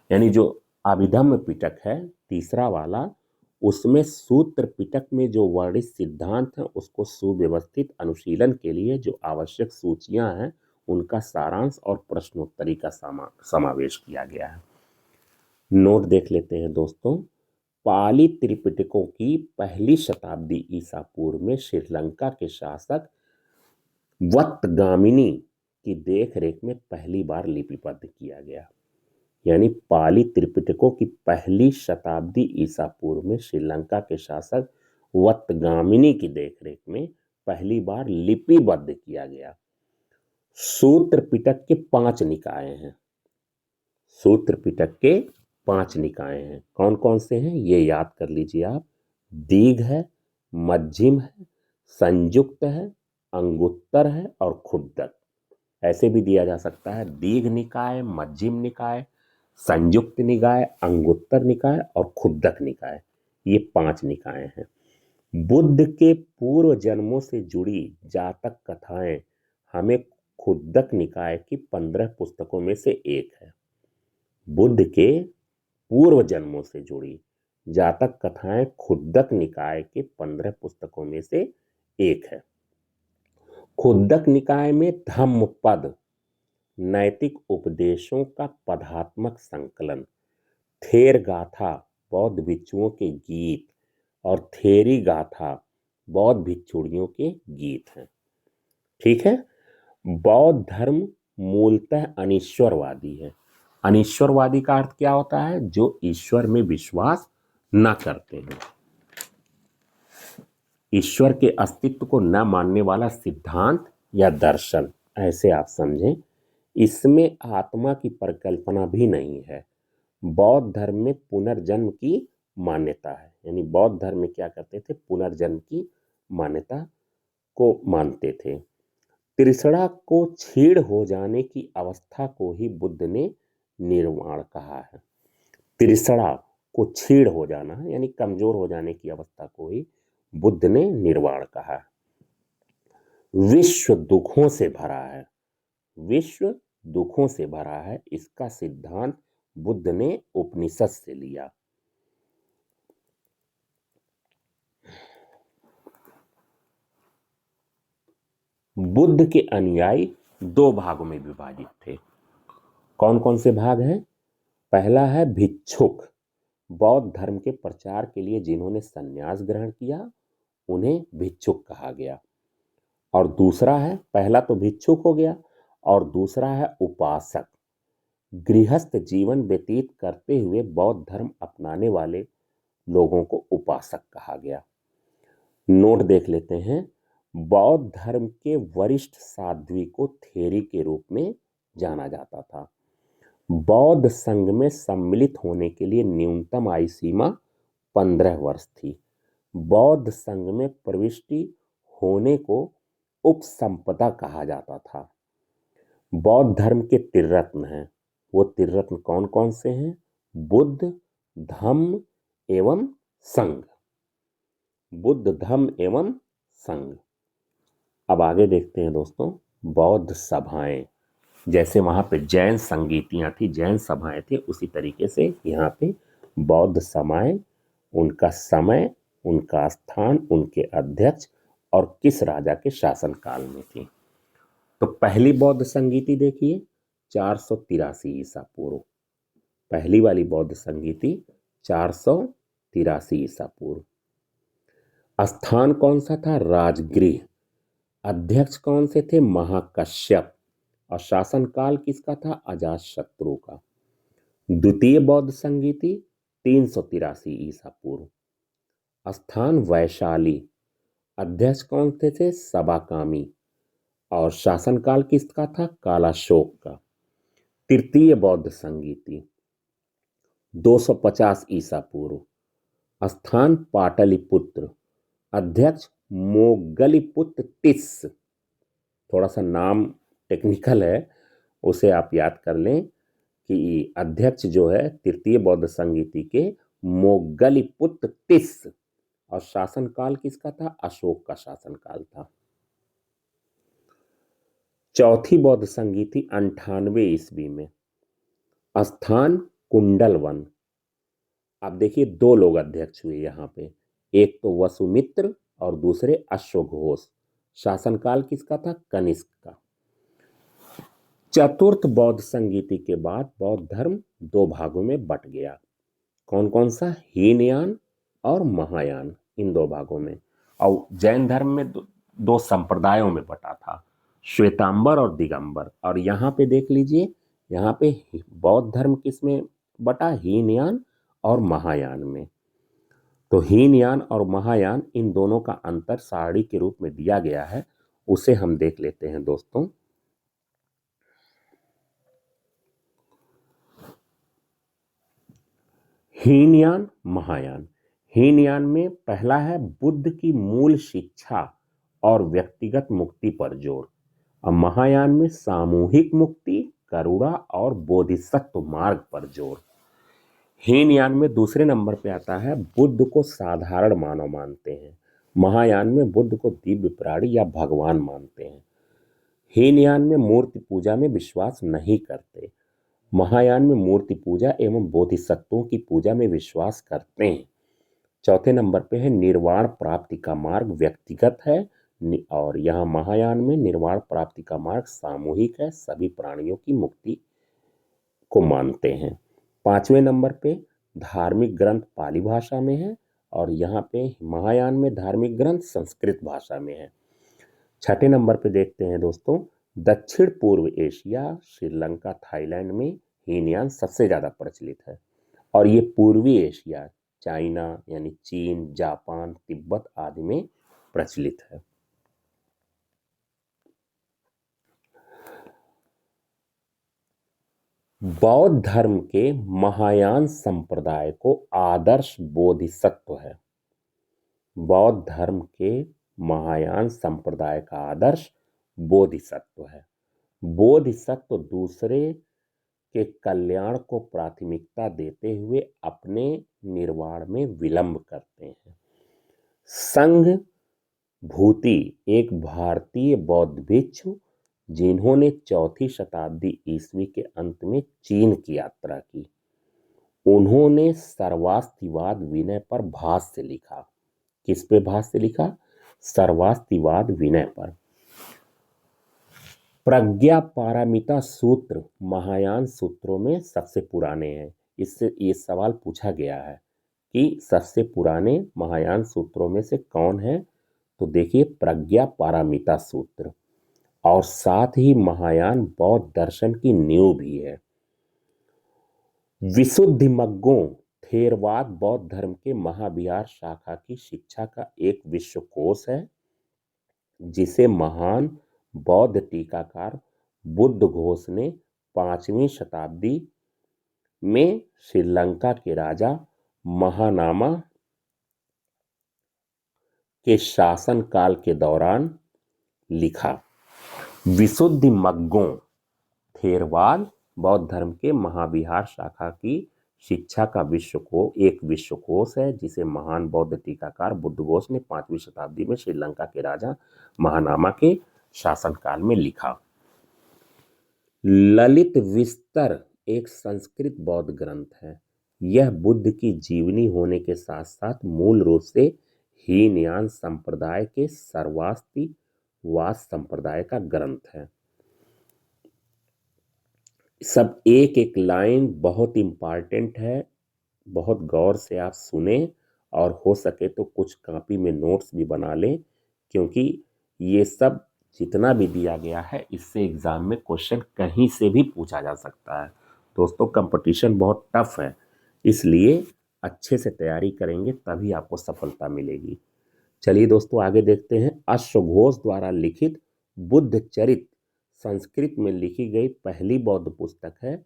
यानी जो अभिधम्म पिटक है तीसरा वाला, उसमें सूत्र पिटक में जो वर्णित सिद्धांत हैं उसको सुव्यवस्थित अनुशीलन के लिए जो आवश्यक सूचियां हैं उनका सारांश और प्रश्नोत्तरी का समावेश किया गया है। नोट देख लेते हैं दोस्तों। पाली त्रिपिटकों की पहली शताब्दी ईसा पूर्व में श्रीलंका के शासक वत्तगामिनी की देख रेख में पहली बार लिपिबद्ध किया गया। यानी पाली त्रिपिटकों की पहली शताब्दी ईसा पूर्व में श्रीलंका के शासक वत्तगामिनी की देखरेख में पहली बार लिपिबद्ध किया गया। सूत्र पिटक के 5 निकाय हैं। सूत्र पिटक के 5 निकाय हैं। कौन कौन से हैं ये याद कर लीजिए आप। दीघ है, मध्यम है, संयुक्त है, अंगुत्तर है और खुद्दक। ऐसे भी दिया जा सकता है दीघ निकाय, मध्यम निकाय, संयुक्त निकाय, अंगुत्तर निकाय और खुद्दक निकाय। ये 5 निकाय हैं। बुद्ध के पूर्व जन्मों से जुड़ी जातक कथाएं हमें खुद्दक निकाय की 15 पुस्तकों में से एक है। बुद्ध के पूर्व जन्मों से जुड़ी जातक कथाएं खुद्दक निकाय के 15 पुस्तकों में से एक है। खुद्दक निकाय में धम्मपद नैतिक उपदेशों का पदात्मक संकलन, थेर गाथा बौद्ध भिक्षुओं के गीत और थेरी गाथा बौद्ध भिक्षुणियों के गीत हैं। ठीक है। बौद्ध धर्म मूलतः अनीश्वरवादी है। अनीश्वरवादी का अर्थ क्या होता है? जो ईश्वर में विश्वास न करते हैं, ईश्वर के अस्तित्व को न मानने वाला सिद्धांत या दर्शन, ऐसे आप समझें। इसमें आत्मा की परिकल्पना भी नहीं है। बौद्ध धर्म में पुनर्जन्म की मान्यता है। यानी बौद्ध धर्म में क्या करते थे? पुनर्जन्म की मान्यता को मानते थे। त्रिसड़ा को छीड़ हो जाने की अवस्था को ही बुद्ध ने निर्वाण कहा है। त्रिसड़ा को छीड़ हो जाना यानी कमजोर हो जाने की अवस्था को ही बुद्ध ने निर्वाण कहा है। विश्व दुखों से भरा है, विश्व दुखों से भरा है, इसका सिद्धांत बुद्ध ने उपनिषद से लिया। बुद्ध के अनुयायी 2 भागों में विभाजित थे। कौन कौन से भाग हैं? पहला है भिक्षुक, बौद्ध धर्म के प्रचार के लिए जिन्होंने संन्यास ग्रहण किया उन्हें भिक्षुक कहा गया। और दूसरा है, पहला तो भिक्षुक हो गया, और दूसरा है उपासक, गृहस्थ जीवन व्यतीत करते हुए बौद्ध धर्म अपनाने वाले लोगों को उपासक कहा गया। नोट देख लेते हैं। बौद्ध धर्म के वरिष्ठ साध्वी को थेरी के रूप में जाना जाता था। बौद्ध संघ में सम्मिलित होने के लिए न्यूनतम आयु सीमा 15 वर्ष थी। बौद्ध संघ में प्रविष्टि होने को उपसंपदा कहा जाता था। बौद्ध धर्म के त्रिरत्न हैं। वो त्रिरत्न कौन कौन से हैं? बुद्ध, धम्म एवं संघ। बुद्ध, धम्म एवं संघ। अब आगे देखते हैं दोस्तों। बौद्ध सभाएं, जैसे वहां पे जैन संगीतियां थी, जैन सभाएं थी, उसी तरीके से यहाँ पे बौद्ध सभाएं, उनका समय, उनका स्थान, उनके अध्यक्ष और किस राजा के शासनकाल में थी। तो पहली बौद्ध संगीति देखिए 483 ईसा पूर्व। पहली वाली बौद्ध संगीति 483 ईसा पूर्व। स्थान कौन सा था? राजगृह। अध्यक्ष कौन से थे? महाकश्यप। और शासनकाल किसका था? अजातशत्रु का। द्वितीय बौद्ध संगीति 383 ईसा पूर्व। स्थान वैशाली। अध्यक्ष कौन थे? सबाकामी। और शासनकाल किसका था? कालाशोक का। तृतीय बौद्ध संगीति 250 ईसा पूर्व। स्थान पाटलिपुत्र। अध्यक्ष मोगलिपुत्र तिस्स। थोड़ा सा नाम टेक्निकल है, उसे आप याद कर लें कि अध्यक्ष जो है तृतीय बौद्ध संगीति के मोगलिपुत्र तिस्स। और शासनकाल किसका था? अशोक का शासनकाल था। चौथी बौद्ध संगीति 98 ईस्वी में। स्थान कुंडलवन। आप देखिए 2 लोग अध्यक्ष हुए यहाँ पे, एक तो वसुमित्र और दूसरे अश्वघोष। शासनकाल किसका था? कनिष्क का। चतुर्थ बौद्ध संगीति के बाद बौद्ध धर्म 2 भागों में बट गया। कौन कौन सा? हीनयान और महायान, इन 2 भागों में। और जैन धर्म में 2 संप्रदायों में बटा था। श्वेतांबर और दिगंबर। और यहाँ पे देख लीजिए, यहाँ पे बौद्ध धर्म किसमें बटा, हीनयान और महायान में। तो हीनयान और महायान, इन दोनों का अंतर सारणी के रूप में दिया गया है, उसे हम देख लेते हैं दोस्तों। हीनयान महायान। हीनयान में पहला है बुद्ध की मूल शिक्षा और व्यक्तिगत मुक्ति पर जोर। अब महायान में सामूहिक मुक्ति, करुणा और बोधिसत्व मार्ग पर जोर। हीनयान में दूसरे नंबर पे आता है बुद्ध को साधारण मानव मानते हैं। महायान में बुद्ध को दिव्य प्राणी या भगवान मानते हैं। हीनयान में मूर्ति पूजा में विश्वास नहीं करते। महायान में मूर्ति पूजा एवं बोधिसत्वों की पूजा में विश्वास करते हैं। चौथे नंबर पे है निर्वाण प्राप्ति का मार्ग व्यक्तिगत है, और यहाँ महायान में निर्वाण प्राप्ति का मार्ग सामूहिक है, सभी प्राणियों की मुक्ति को मानते हैं। पांचवें नंबर पे धार्मिक ग्रंथ पाली भाषा में है, और यहाँ पे महायान में धार्मिक ग्रंथ संस्कृत भाषा में है। छठे नंबर पे देखते हैं दोस्तों, दक्षिण पूर्व एशिया, श्रीलंका, थाईलैंड में हीनयान सबसे ज्यादा प्रचलित है, और ये पूर्वी एशिया, चाइना यानी चीन, जापान, तिब्बत आदि में प्रचलित है। बौद्ध धर्म के महायान संप्रदाय को आदर्श बोधिसत्व है। बौद्ध धर्म के महायान संप्रदाय का आदर्श बोधिसत्व है। बोधिसत्व दूसरे के कल्याण को प्राथमिकता देते हुए अपने निर्वाण में विलंब करते हैं। संघ भूति एक भारतीय बौद्ध भिक्षु, जिन्होंने चौथी शताब्दी ईस्वी के अंत में चीन की यात्रा की, उन्होंने सर्वास्तिवाद विनय पर भाष्य लिखा। किस पे भाष्य लिखा? सर्वास्तिवाद विनय पर। प्रज्ञा पारमिता सूत्र महायान सूत्रों में सबसे पुराने हैं। इससे ये सवाल पूछा गया है कि सबसे पुराने महायान सूत्रों में से कौन है, तो देखिए प्रज्ञा पारमिता सूत्र। और साथ ही महायान बौद्ध दर्शन की नींव भी है। विशुद्धिमग्गों थेरवाद बौद्ध धर्म के महाविहार शाखा की शिक्षा का एक विश्वकोश है, जिसे महान बौद्ध टीकाकार बुद्ध घोष ने 5वीं शताब्दी में श्रीलंका के राजा महानामा के शासनकाल के दौरान लिखा। विशुद्धिमग्गों थेरवाद बौद्ध धर्म के महाविहार शाखा की शिक्षा का एक विश्वकोश है, जिसे महान बौद्ध टीकाकार बुद्धघोष ने 5वीं शताब्दी में श्रीलंका के राजा महानामा के शासनकाल में लिखा। ललित विस्तर एक संस्कृत बौद्ध ग्रंथ है। यह बुद्ध की जीवनी होने के साथ साथ मूल रूप से हीनयान संप्रदाय के सर्वास्तिवाद संप्रदाय का ग्रंथ है। सब एक एक लाइन बहुत इंपॉर्टेंट है, बहुत गौर से आप सुने, और हो सके तो कुछ कॉपी में नोट्स भी बना लें, क्योंकि ये सब जितना भी दिया गया है इससे एग्जाम में क्वेश्चन कहीं से भी पूछा जा सकता है। दोस्तों कंपटीशन बहुत टफ है, इसलिए अच्छे से तैयारी करेंगे तभी आपको सफलता मिलेगी। चलिए दोस्तों आगे देखते हैं। अश्वघोष द्वारा लिखित बुद्ध चरित संस्कृत में लिखी गई पहली बौद्ध पुस्तक है,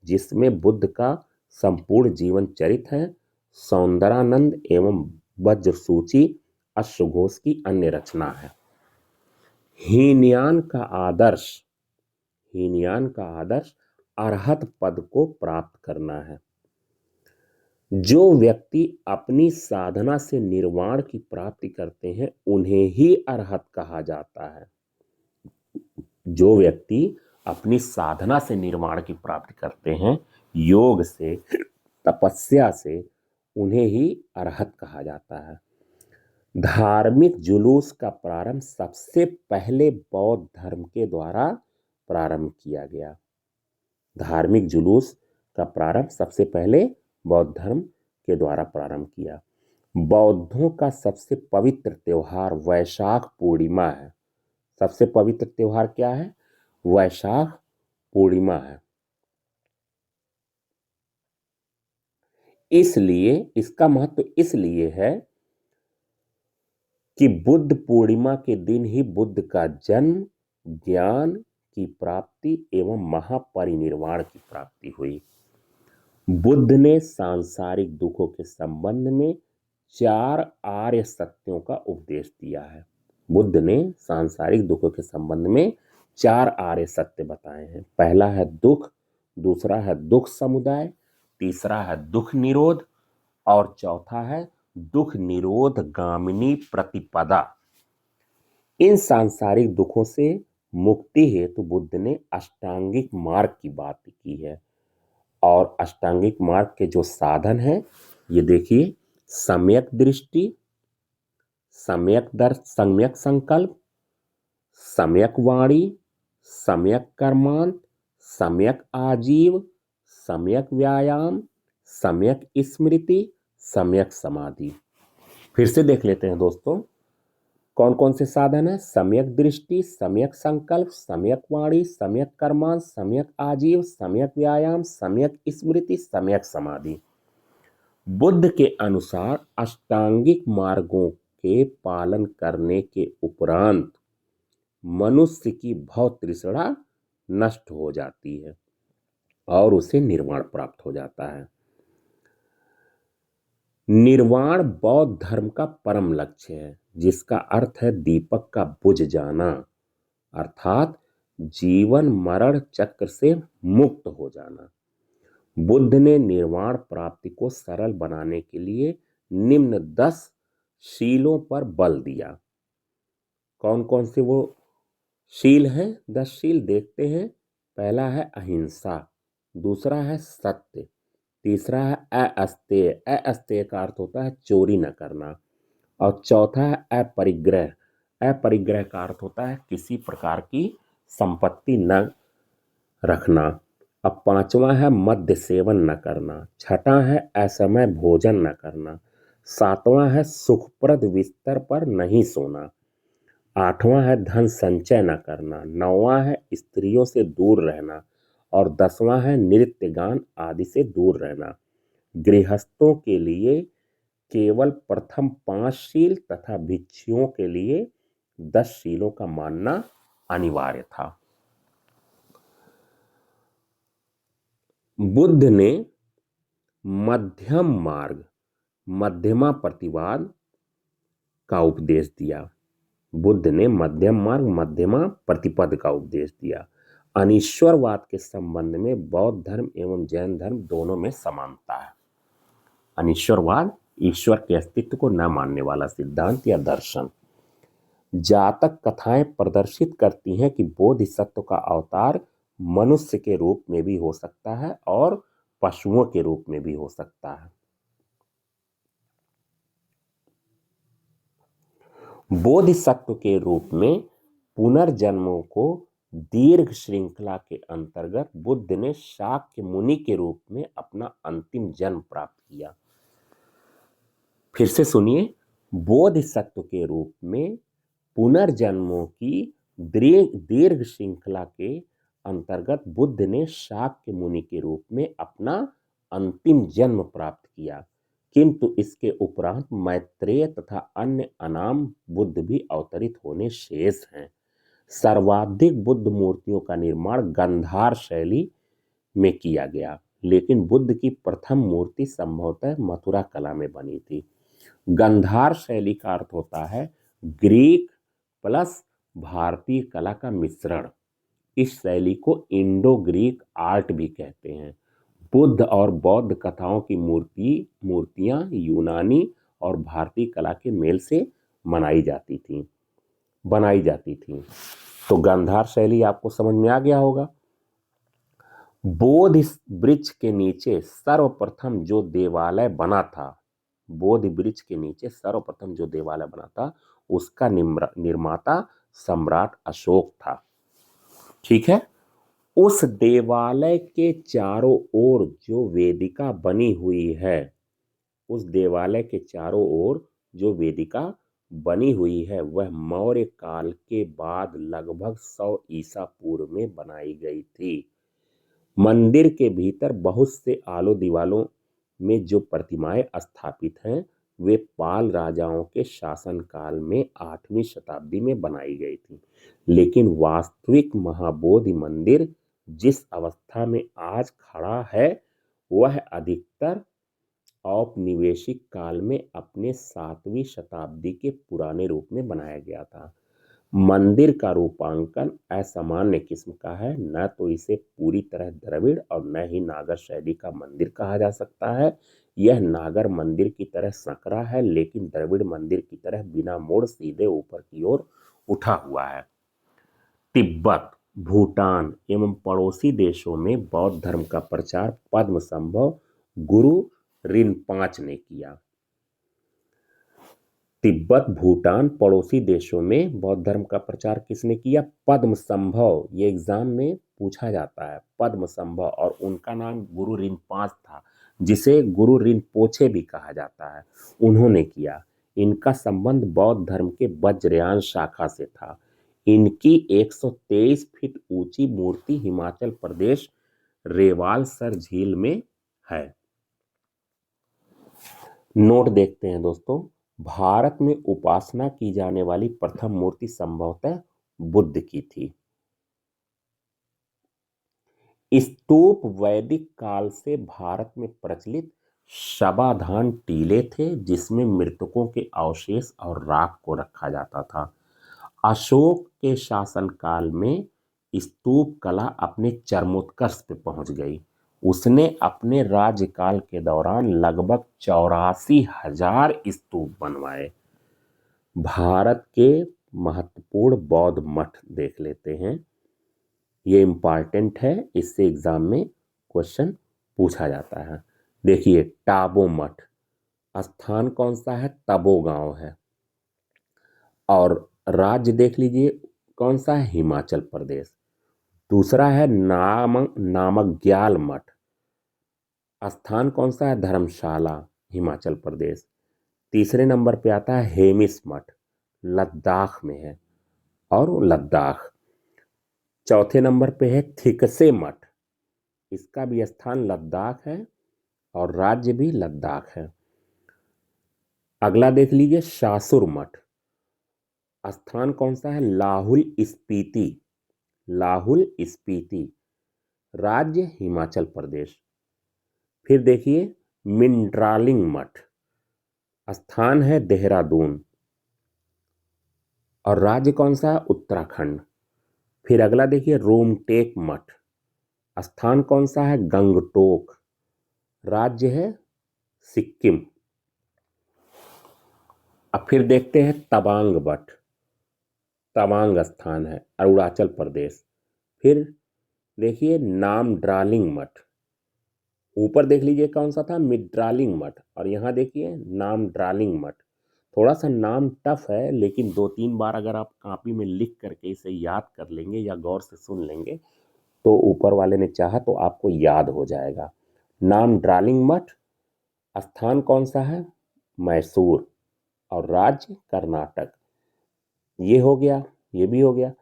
जिसमें बुद्ध का संपूर्ण जीवन चरित है। सौंदरानंद एवं वज्रसूची अश्वघोष की अन्य रचना है। हीनयान का आदर्श अरहत पद को प्राप्त करना है। जो व्यक्ति अपनी साधना से निर्वाण की प्राप्ति करते हैं उन्हें ही अरहत कहा जाता है। जो व्यक्ति अपनी साधना से निर्वाण की प्राप्ति करते हैं, योग से, तपस्या से, उन्हें ही अरहत कहा जाता है। धार्मिक जुलूस का प्रारंभ सबसे पहले बौद्ध धर्म के द्वारा प्रारंभ किया गया। धार्मिक जुलूस का प्रारंभ सबसे पहले बौद्ध धर्म के द्वारा प्रारंभ किया। बौद्धों का सबसे पवित्र त्योहार वैशाख पूर्णिमा है। सबसे पवित्र त्योहार क्या है? वैशाख पूर्णिमा है। इसलिए इसका महत्व इसलिए है कि बुद्ध पूर्णिमा के दिन ही बुद्ध का जन्म, ज्ञान की प्राप्ति एवं महापरिनिर्वाण की प्राप्ति हुई। बुद्ध ने सांसारिक दुखों के संबंध में 4 आर्य सत्यों का उपदेश दिया है। बुद्ध ने सांसारिक दुखों के संबंध में 4 आर्य सत्य बताए हैं। पहला है दुख, दूसरा है दुख समुदाय, तीसरा है दुख निरोध और चौथा है दुख निरोध गामिनी प्रतिपदा। इन सांसारिक दुखों से मुक्ति हेतु बुद्ध ने अष्टांगिक मार्ग की बात की है। और अष्टांगिक मार्ग के जो साधन हैं, ये देखिए, सम्यक दृष्टि, सम्यक संकल्प, सम्यक वाणी, सम्यक कर्मांत, सम्यक आजीव, सम्यक व्यायाम, सम्यक स्मृति, सम्यक समाधि। फिर से देख लेते हैं दोस्तों, कौन कौन से साधन है? सम्यक दृष्टि, सम्यक संकल्प, सम्यक वाणी, सम्यक कर्मांत, सम्यक आजीव, सम्यक व्यायाम, सम्यक स्मृति, सम्यक समाधि। बुद्ध के अनुसार अष्टांगिक मार्गों के पालन करने के उपरांत मनुष्य की भव तृष्णा नष्ट हो जाती है और उसे निर्वाण प्राप्त हो जाता है। निर्वाण बौद्ध धर्म का परम लक्ष्य है, जिसका अर्थ है दीपक का बुझ जाना, अर्थात जीवन मरण चक्र से मुक्त हो जाना। बुद्ध ने निर्वाण प्राप्ति को सरल बनाने के लिए निम्न 10 शीलों पर बल दिया। कौन कौन से वो शील हैं? 10 शील देखते हैं। पहला है अहिंसा, दूसरा है सत्य, तीसरा है अस्तेय, अस्तेय का अर्थ होता है चोरी न करना, और चौथा है अपरिग्रह, अपरिग्रह का अर्थ होता है किसी प्रकार की संपत्ति न रखना। अब पांचवा है मद्य सेवन न करना, छठा है असमय भोजन न करना, सातवां है सुखप्रद बिस्तर पर नहीं सोना, आठवां है धन संचय न करना, नौवां है स्त्रियों से दूर रहना और 10वां है नृत्य गान आदि से दूर रहना। गृहस्थों के लिए केवल प्रथम 5 शील तथा भिक्षुओं के लिए 10 शीलों का मानना अनिवार्य था। बुद्ध ने मध्यम मार्ग, मध्यमा प्रतिवाद का उपदेश दिया। बुद्ध ने मध्यम मार्ग, मध्यमा प्रतिपद का उपदेश दिया। अनीश्वरवाद के संबंध में बौद्ध धर्म एवं जैन धर्म दोनों में समानता है। अनीश्वरवाद ईश्वर के अस्तित्व को न मानने वाला सिद्धांत या दर्शन। जातक कथाएं प्रदर्शित करती हैं कि बोधिसत्व का अवतार मनुष्य के रूप में भी हो सकता है और पशुओं के रूप में भी हो सकता है। बोधिसत्व के रूप में पुनर्जन्मों को दीर्घ श्रृंखला के अंतर्गत बुद्ध ने शाक्य मुनि के रूप में अपना अंतिम जन्म प्राप्त किया। फिर से सुनिए, बोधिसत्व के रूप में पुनर्जन्मों की दीर्घ श्रृंखला के अंतर्गत बुद्ध ने शाक्य मुनि के रूप में अपना अंतिम जन्म प्राप्त किया, किंतु इसके उपरांत मैत्रेय तथा अन्य अनाम बुद्ध भी अवतरित होने शेष हैं। सर्वाधिक बुद्ध मूर्तियों का निर्माण गांधार शैली में किया गया, लेकिन बुद्ध की प्रथम मूर्ति संभवतः मथुरा कला में बनी थी। गांधार शैली का अर्थ होता है ग्रीक प्लस भारतीय कला का मिश्रण। इस शैली को इंडो ग्रीक आर्ट भी कहते हैं। बुद्ध और बौद्ध कथाओं की मूर्तियां यूनानी और भारतीय कला के मेल से बनाई जाती थी। तो गांधार शैली आपको समझ में आ गया होगा। बोधि वृक्ष के नीचे सर्वप्रथम जो देवालय बना था, बोधि वृक्ष के नीचे सर्वप्रथम जो देवालय बना था, उसका निर्माता सम्राट अशोक था। ठीक है। उस देवालय के चारों ओर जो वेदिका बनी हुई है, उस देवालय के चारों ओर जो वेदिका बनी हुई है वह मौर्य काल के बाद लगभग 100 ईसा पूर्व में बनाई गई थी। मंदिर के भीतर बहुत से आलो दीवालों में जो प्रतिमाएं स्थापित हैं वे पाल राजाओं के शासनकाल में 8वीं शताब्दी में बनाई गई थी, लेकिन वास्तविक महाबोधि मंदिर जिस अवस्था में आज खड़ा है वह अधिकतर औपनिवेशिक काल में अपने 7वीं शताब्दी के पुराने रूप में बनाया गया था। मंदिर का रूपांकन असामान्य किस्म का है, न तो इसे पूरी तरह द्रविड़ और न ही नागर शैली का मंदिर कहा जा सकता है। यह नागर मंदिर की तरह संकरा है, लेकिन द्रविड़ मंदिर की तरह बिना मोड़ सीधे ऊपर की ओर उठा हुआ है। तिब्बत, भूटान एवं पड़ोसी देशों में बौद्ध धर्म का प्रचार पद्म संभव गुरु रिनपाच ने किया। तिब्बत, भूटान, पड़ोसी देशों में बौद्ध धर्म का प्रचार किसने किया? पद्म संभव। ये एग्जाम में पूछा जाता है, पद्म संभव। और उनका नाम गुरु रिनपाच था, जिसे गुरु रिनपोछे भी कहा जाता है, उन्होंने किया। इनका संबंध बौद्ध धर्म के वज्रयान शाखा से था। इनकी 123 फीट ऊंची मूर्ति हिमाचल प्रदेश रेवालसर झील में है। नोट देखते हैं दोस्तों, भारत में उपासना की जाने वाली प्रथम मूर्ति संभवतः बुद्ध की थी। स्तूप वैदिक काल से भारत में प्रचलित शवाधान टीले थे, जिसमें मृतकों के अवशेष और राख को रखा जाता था। अशोक के शासनकाल में स्तूप कला अपने चरमोत्कर्ष पे पहुंच गई। उसने अपने राज्यकाल के दौरान लगभग 84,000 स्तूप बनवाए। भारत के महत्वपूर्ण बौद्ध मठ देख लेते हैं, ये इंपॉर्टेंट है, इससे एग्जाम में क्वेश्चन पूछा जाता है। देखिए, टाबो मठ स्थान कौन सा है? तबो गांव है। और राज्य देख लीजिए कौन सा है? हिमाचल प्रदेश। दूसरा है नामग्याल मठ, स्थान कौन सा है? धर्मशाला, हिमाचल प्रदेश। तीसरे नंबर पे आता है हेमिस मठ, लद्दाख में है, और लद्दाख। चौथे नंबर पे है थिकसे मठ, इसका भी स्थान लद्दाख है और राज्य भी लद्दाख है। अगला देख लीजिए शासुर मठ, स्थान कौन सा है? लाहुल स्पीति, लाहुल स्पीति, राज्य हिमाचल प्रदेश। फिर देखिए मिंड्रालिंग मठ, स्थान है देहरादून और राज्य कौन सा है? उत्तराखंड। फिर अगला देखिए रोमटेक मठ, स्थान कौन सा है? गंगटोक, राज्य है सिक्किम। अब फिर देखते हैं तवांग मठ, तवांग स्थान है अरुणाचल प्रदेश। फिर देखिए नामड्रालिंग मठ, ऊपर देख लीजिए कौन सा था? मिड्रालिंग मठ, और यहाँ देखिए नामड्रालिंग मठ। थोड़ा सा नाम टफ है, लेकिन 2-3 बार अगर आप कॉपी में लिख करके इसे याद कर लेंगे या गौर से सुन लेंगे तो ऊपर वाले ने चाहा तो आपको याद हो जाएगा। नामड्रालिंग मठ, स्थान कौन सा है? मैसूर, और राज्य कर्नाटक। ये हो गया, ये भी हो गया।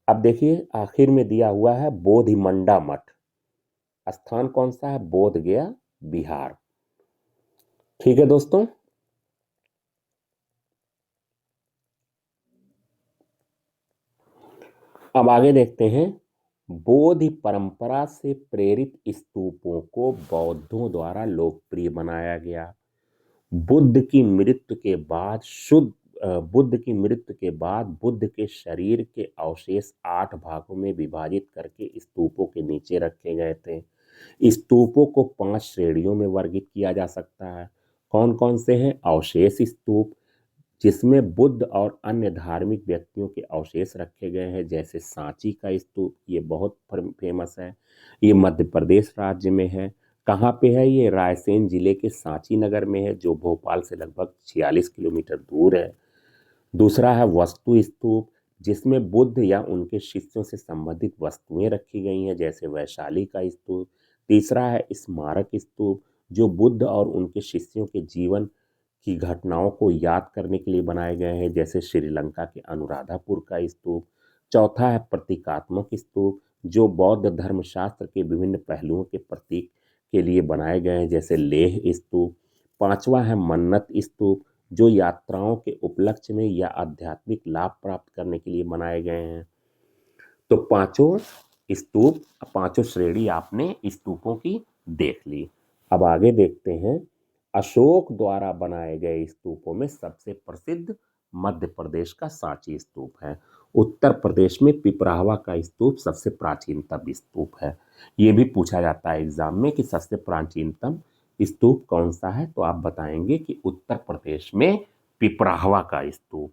अब देखिए आखिर में दिया हुआ है बोधिमंडा मठ, स्थान कौन सा है? बोध गया, बिहार। ठीक है दोस्तों, अब आगे देखते हैं। बौद्ध परंपरा से प्रेरित स्तूपों को बौद्धों द्वारा लोकप्रिय बनाया गया। बुद्ध की मृत्यु के बाद बुद्ध के शरीर के अवशेष 8 भागों में विभाजित करके स्तूपों के नीचे रखे गए थे। स्तूपों को 5 श्रेणियों में वर्गीकृत किया जा सकता है। कौन कौन से हैं? अवशेष स्तूप, जिसमें बुद्ध और अन्य धार्मिक व्यक्तियों के अवशेष रखे गए हैं, जैसे सांची का स्तूप, ये बहुत फेमस है। ये मध्य प्रदेश राज्य में है। कहाँ पे है? ये रायसेन जिले के सांची नगर में है, जो भोपाल से लगभग 46 किलोमीटर दूर है। दूसरा है वस्तु स्तूप, जिसमें बुद्ध या उनके शिष्यों से संबंधित वस्तुएं रखी गई हैं, जैसे वैशाली का स्तूप। तीसरा है स्मारक स्तूप, जो बुद्ध और उनके शिष्यों के जीवन की घटनाओं को याद करने के लिए बनाए गए हैं, जैसे श्रीलंका के अनुराधापुर का स्तूप। चौथा है प्रतीकात्मक स्तूप, जो बौद्ध धर्मशास्त्र के विभिन्न पहलुओं के प्रतीक के लिए बनाए गए हैं, जैसे लेह स्तूप। पांचवा है मन्नत स्तूप, जो यात्राओं के उपलक्ष्य में या आध्यात्मिक लाभ प्राप्त करने के लिए बनाए गए हैं। तो पांचों स्तूप, पांचों श्रेणी आपने स्तूपों की देख ली। अब आगे देखते हैं, अशोक द्वारा बनाए गए स्तूपों में सबसे प्रसिद्ध मध्य प्रदेश का सांची स्तूप है। उत्तर प्रदेश में पिपरावा का स्तूप सबसे प्राचीनतम स्तूप है। ये भी पूछा जाता है एग्जाम में कि सबसे प्राचीनतम स्तूप कौन सा है, तो आप बताएंगे कि उत्तर प्रदेश में पिपरावा का स्तूप।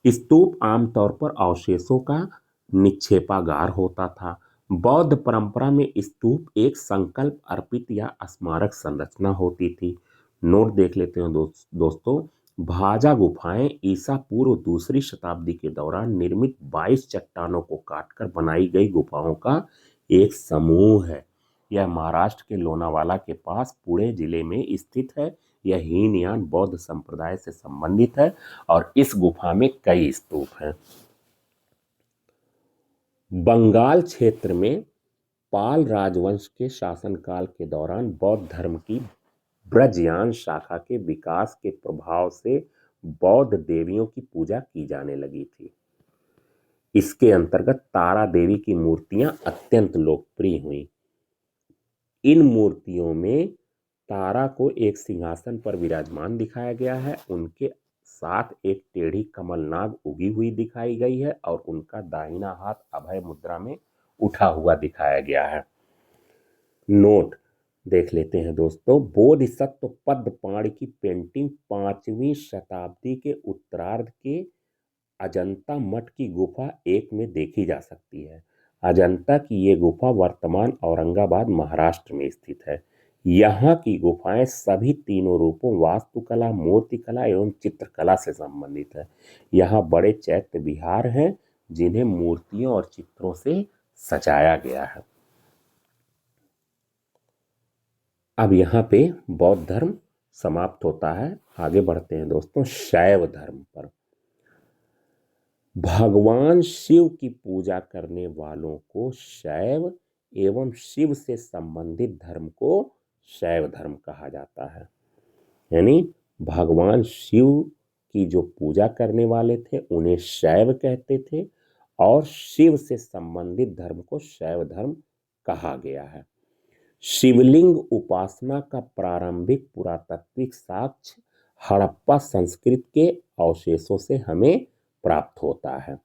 स्तूप आमतौर पर अवशेषों का निक्षेपागार होता था। बौद्ध परंपरा में स्तूप एक संकल्प अर्पित या स्मारक संरचना होती थी। नोट देख लेते हैं दोस्तों, भाजा गुफाएं ईसा पूर्व दूसरी शताब्दी के दौरान निर्मित 22 चट्टानों को काटकर बनाई गई गुफाओं का एक समूह है। यह महाराष्ट्र के लोनावाला के पास पुणे जिले में स्थित है। यह हीनयान बौद्ध संप्रदाय से संबंधित है और इस गुफा में कई स्तूप हैं। बंगाल क्षेत्र में पाल राजवंश के शासनकाल के दौरान बौद्ध धर्म की ब्रजयान शाखा के विकास के प्रभाव से बौद्ध देवियों की पूजा की जाने लगी थी। इसके अंतर्गत तारा देवी की मूर्तियां अत्यंत लोकप्रिय हुई। इन मूर्तियों में तारा को एक सिंहासन पर विराजमान दिखाया गया है। उनके साथ एक टेढ़ी कमलनाग उगी हुई दिखाई गई है और उनका दाहिना हाथ अभय मुद्रा में उठा हुआ दिखाया गया है। नोट देख लेते हैं दोस्तों, बोधिसत्व पद्मपाणि की पेंटिंग 5वीं शताब्दी के उत्तरार्ध के अजंता मठ की गुफा एक में देखी जा सकती है। अजंता की ये गुफा वर्तमान औरंगाबाद महाराष्ट्र में स्थित है। यहाँ की गुफाएं सभी तीनों रूपों वास्तुकला, मूर्तिकला एवं चित्रकला से संबंधित है। यहाँ बड़े चैत्य विहार हैं जिन्हें मूर्तियों और चित्रों से सजाया गया है। अब यहाँ पे बौद्ध धर्म समाप्त होता है। आगे बढ़ते हैं दोस्तों शैव धर्म पर। भगवान शिव की पूजा करने वालों को शैव एवं शिव से संबंधित धर्म को शैव धर्म कहा जाता है। यानी भगवान शिव की जो पूजा करने वाले थे उन्हें शैव कहते थे और शिव से संबंधित धर्म को शैव धर्म कहा गया है। शिवलिंग उपासना का प्रारंभिक पुरातात्विक साक्ष्य हड़प्पा संस्कृति के अवशेषों से हमें प्राप्त होता है।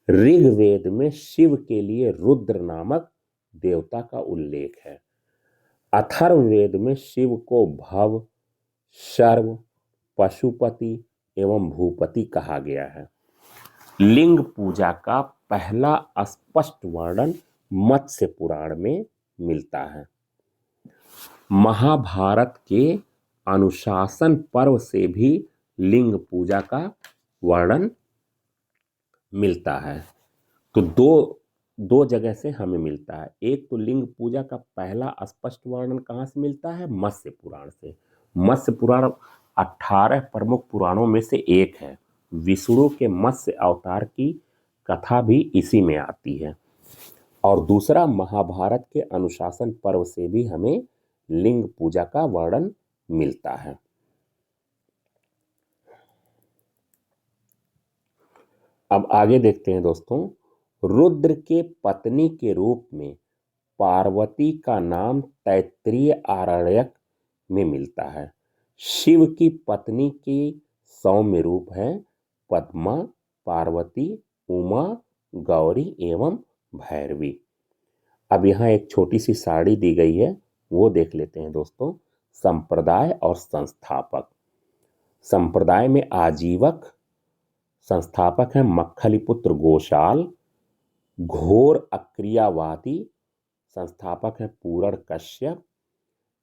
ऋग्वेद में शिव के लिए रुद्र नामक देवता का उल्लेख है। अथर्ववेद में शिव को भव, शर्व, पशुपति एवं भूपति कहा गया है। लिंग पूजा का पहला स्पष्ट वर्णन मत्स्य पुराण में मिलता है। महाभारत के अनुशासन पर्व से भी लिंग पूजा का वर्णन मिलता है। तो दो जगह से हमें मिलता है। एक तो लिंग पूजा का पहला स्पष्ट वर्णन कहाँ से मिलता है? मत्स्य पुराण से। मत्स्य पुराण 18 प्रमुख पुराणों में से एक है। विष्णु के मत्स्य अवतार की कथा भी इसी में आती है। और दूसरा, महाभारत के अनुशासन पर्व से भी हमें लिंग पूजा का वर्णन मिलता है। अब आगे देखते हैं दोस्तों, रुद्र के पत्नी के रूप में पार्वती का नाम तैत्तिरीय आरण्यक में मिलता है। शिव की पत्नी की सौम्य रूप है पद्मा, पार्वती, उमा, गौरी एवं भैरवी। अब यहाँ एक छोटी सी साड़ी दी गई है, वो देख लेते हैं दोस्तों। संप्रदाय और संस्थापक। संप्रदाय में आजीवक संस्थापक है मक्खलीपुत्र गोशाल। घोर अक्रियावादी संस्थापक है पूरण कश्यप।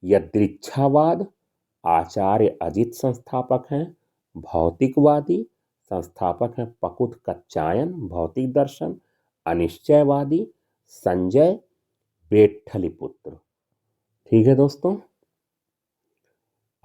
यदृच्छावाद आचार्य अजित संस्थापक हैं। भौतिकवादी संस्थापक हैं पकुत कच्चायन भौतिक दर्शन। अनिश्चयवादी संजय बेट्ठलीपुत्र। ठीक है दोस्तों।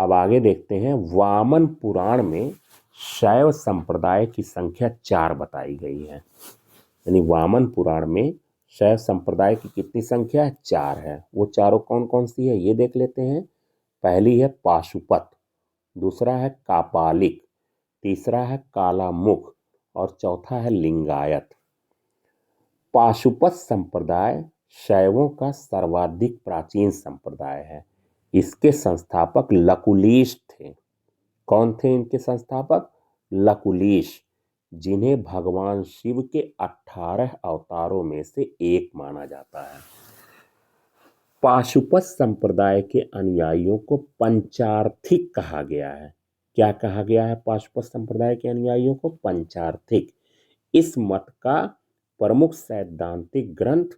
अब आगे देखते हैं, वामन पुराण में शैव संप्रदाय की संख्या 4 बताई गई है। यानी वामन पुराण में शैव संप्रदाय की कितनी संख्या है? 4 है। वो चारों कौन कौन सी है ये देख लेते हैं। पहली है पाशुपत, दूसरा है कापालिक, तीसरा है कालामुख और चौथा है लिंगायत। पाशुपत संप्रदाय शैवों का सर्वाधिक प्राचीन संप्रदाय है। इसके संस्थापक लकुलीश थे। कौन थे इनके संस्थापक? लकुलीश, जिन्हें भगवान शिव के 18 अवतारों में से एक माना जाता है। पाशुपत संप्रदाय के अनुयायियों को पंचार्थिक कहा गया है। क्या कहा गया है पाशुपत संप्रदाय के अनुयायियों को? पंचार्थिक। इस मत का प्रमुख सैद्धांतिक ग्रंथ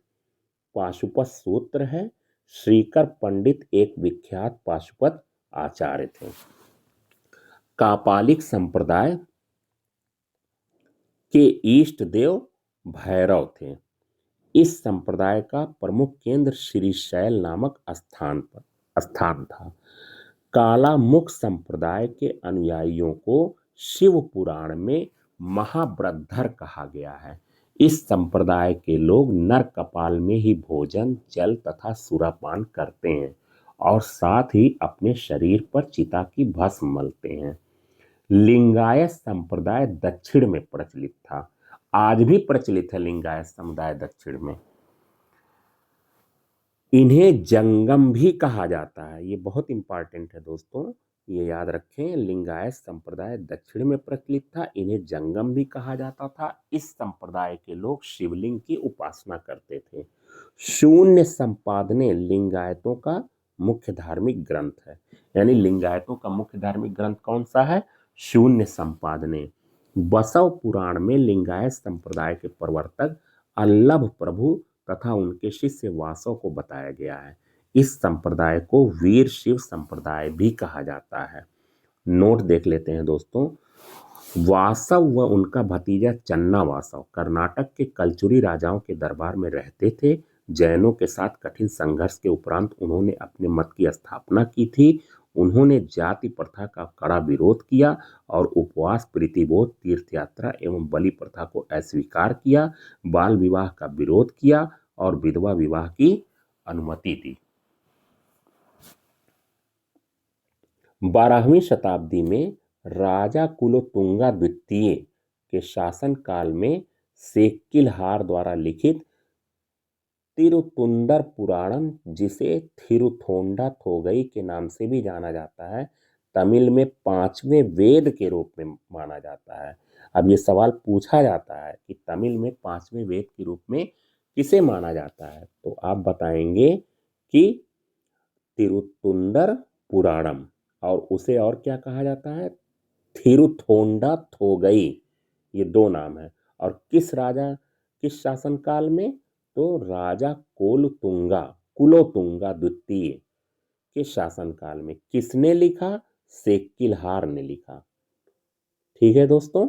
पाशुपत सूत्र है। श्रीकर पंडित एक विख्यात पाशुपत आचार्य थे। कापालिक संप्रदाय के इष्ट देव भैरव थे। इस संप्रदाय का प्रमुख केंद्र श्रीशैल नामक स्थान था। कालामुख संप्रदाय के अनुयायियों को शिव पुराण में महाव्रतधर कहा गया है। इस संप्रदाय के लोग नर कपाल में ही भोजन, जल तथा सुरापान करते हैं और साथ ही अपने शरीर पर चिता की भस्म मलते हैं। लिंगायत संप्रदाय दक्षिण में प्रचलित था। आज भी प्रचलित है लिंगायत समुदाय दक्षिण में। इन्हें जंगम भी कहा जाता है। ये बहुत इंपॉर्टेंट है दोस्तों, ये याद रखें। लिंगायत संप्रदाय दक्षिण में प्रचलित था, इन्हें जंगम भी कहा जाता था। इस संप्रदाय के लोग शिवलिंग की उपासना करते थे। शून्य संपादने लिंगायतों का मुख्य धार्मिक ग्रंथ है। यानी लिंगायतों का मुख्य धार्मिक ग्रंथ कौन सा है? शून्य संपादने। बसव पुराण में लिंगायत संप्रदाय के प्रवर्तक अल्लभ प्रभु तथा उनके शिष्य वासव को बताया गया है। इस संप्रदाय को वीर शिव संप्रदाय भी कहा जाता है। नोट देख लेते हैं दोस्तों। वासव व उनका भतीजा चन्ना वासव कर्नाटक के कलचुरी राजाओं के दरबार में रहते थे। जैनों के साथ कठिन संघर्ष के उपरांत उन्होंने अपने मत की स्थापना की थी। उन्होंने जाति प्रथा का कड़ा विरोध किया और उपवास, प्रीतिबोध, तीर्थ यात्रा एवं बलि प्रथा को अस्वीकार किया। बाल विवाह का विरोध किया और विधवा विवाह की अनुमति दी। 12वीं शताब्दी में राजा कुलोतुंगा द्वितीय के शासन काल में सेक्किलहार द्वारा लिखित तिरुतुंदर पुराणम, जिसे थिरुथोंडा थोगई के नाम से भी जाना जाता है, तमिल में 5वें वेद के रूप में माना जाता है। अब ये सवाल पूछा जाता है कि तमिल में 5वें वेद के रूप में किसे माना जाता है, तो आप बताएंगे कि तिरुतुंदर पुराणम, और उसे और क्या कहा जाता है? थिरुथोंडा थोगई। ये 2 नाम है। और किस शासनकाल में? तो राजा कुलोतुंगा द्वितीय के शासनकाल में। किसने लिखा? सेक्किलहार ने लिखा। ठीक है दोस्तों।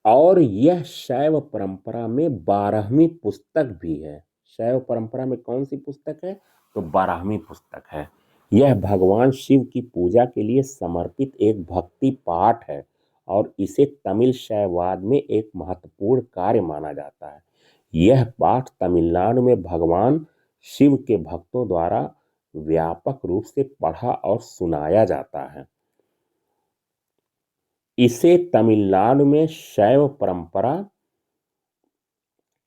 और यह शैव परंपरा में 12वीं पुस्तक भी है। शैव परंपरा में कौन सी पुस्तक है? तो 12वीं पुस्तक है। यह भगवान शिव की पूजा के लिए समर्पित एक भक्ति पाठ है और इसे तमिल शैववाद में एक महत्वपूर्ण कार्य माना जाता है। यह पाठ तमिलनाडु में भगवान शिव के भक्तों द्वारा व्यापक रूप से पढ़ा और सुनाया जाता है। इसे तमिलनाडु में शैव परंपरा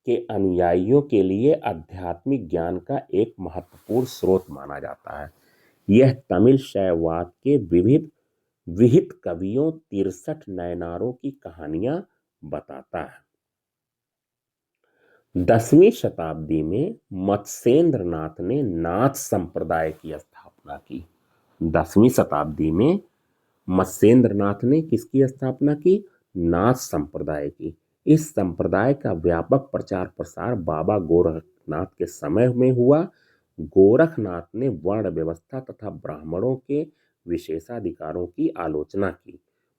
के अनुयायियों के लिए आध्यात्मिक ज्ञान का एक महत्वपूर्ण स्रोत माना जाता है। यह तमिल शैववाद के विहित कवियों 63 नयनारों की कहानियां बताता है। 10वीं शताब्दी में मत्स्येंद्र नाथ ने नाथ संप्रदाय की स्थापना की। 10वीं शताब्दी में मत्स्येंद्र नाथ ने किसकी स्थापना की? नाथ संप्रदाय की। इस संप्रदाय का व्यापक प्रचार प्रसार बाबा गोरखनाथ के समय में हुआ। गोरखनाथ ने वर्ण व्यवस्था तथा ब्राह्मणों के विशेषाधिकारों की आलोचना की।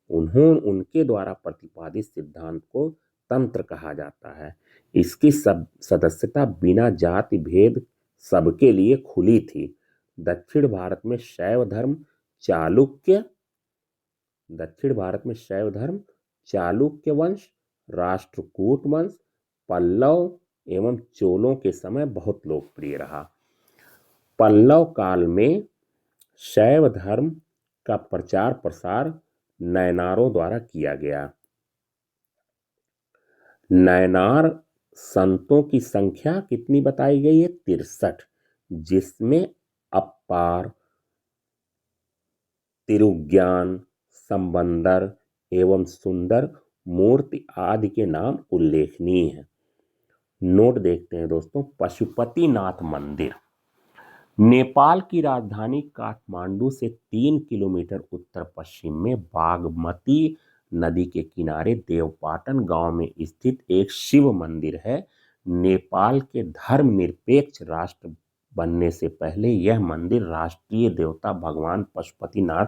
उनके द्वारा प्रतिपादित सिद्धांत को तंत्र कहा जाता है। इसकी सदस्यता बिना जाति भेद सबके लिए खुली थी। दक्षिण भारत में शैव धर्म चालुक्य दक्षिण भारत में शैव धर्म चालुक्य वंश, राष्ट्रकूट वंश, पल्लव एवं चोलों के समय बहुत लोकप्रिय रहा। पल्लव काल में शैव धर्म का प्रचार प्रसार नयनारों द्वारा किया गया। नयनार संतों की संख्या कितनी बताई गई है? 63, जिसमें अप्पार, तिरुज्ञान, संबंदर एवं सुंदर मूर्ति आदि के नाम उल्लेखनीय हैं। नोट देखते हैं दोस्तों। पशुपतिनाथ मंदिर नेपाल की राजधानी काठमांडू से 3 किलोमीटर उत्तर पश्चिम में बागमती नदी के किनारे देवपाटन गांव में स्थित एक शिव मंदिर है। नेपाल के धर्मनिरपेक्ष राष्ट्र बनने से पहले यह मंदिर राष्ट्रीय देवता भगवान पशुपतिनाथ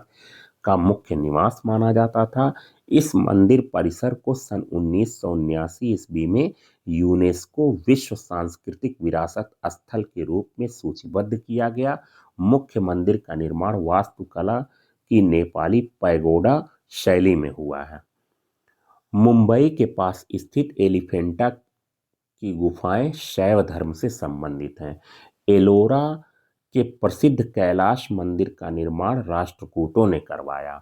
का मुख्य निवास माना जाता था। इस मंदिर परिसर को सन 1979 ईस्वी में यूनेस्को विश्व सांस्कृतिक विरासत स्थल के रूप में सूचीबद्ध किया गया। मुख्य मंदिर का निर्माण वास्तुकला की नेपाली पैगोडा शैली में हुआ है। मुंबई के पास स्थित एलिफेंटा की गुफाएं शैव धर्म से संबंधित हैं। एलोरा के प्रसिद्ध कैलाश मंदिर का निर्माण राष्ट्रकूटों ने करवाया।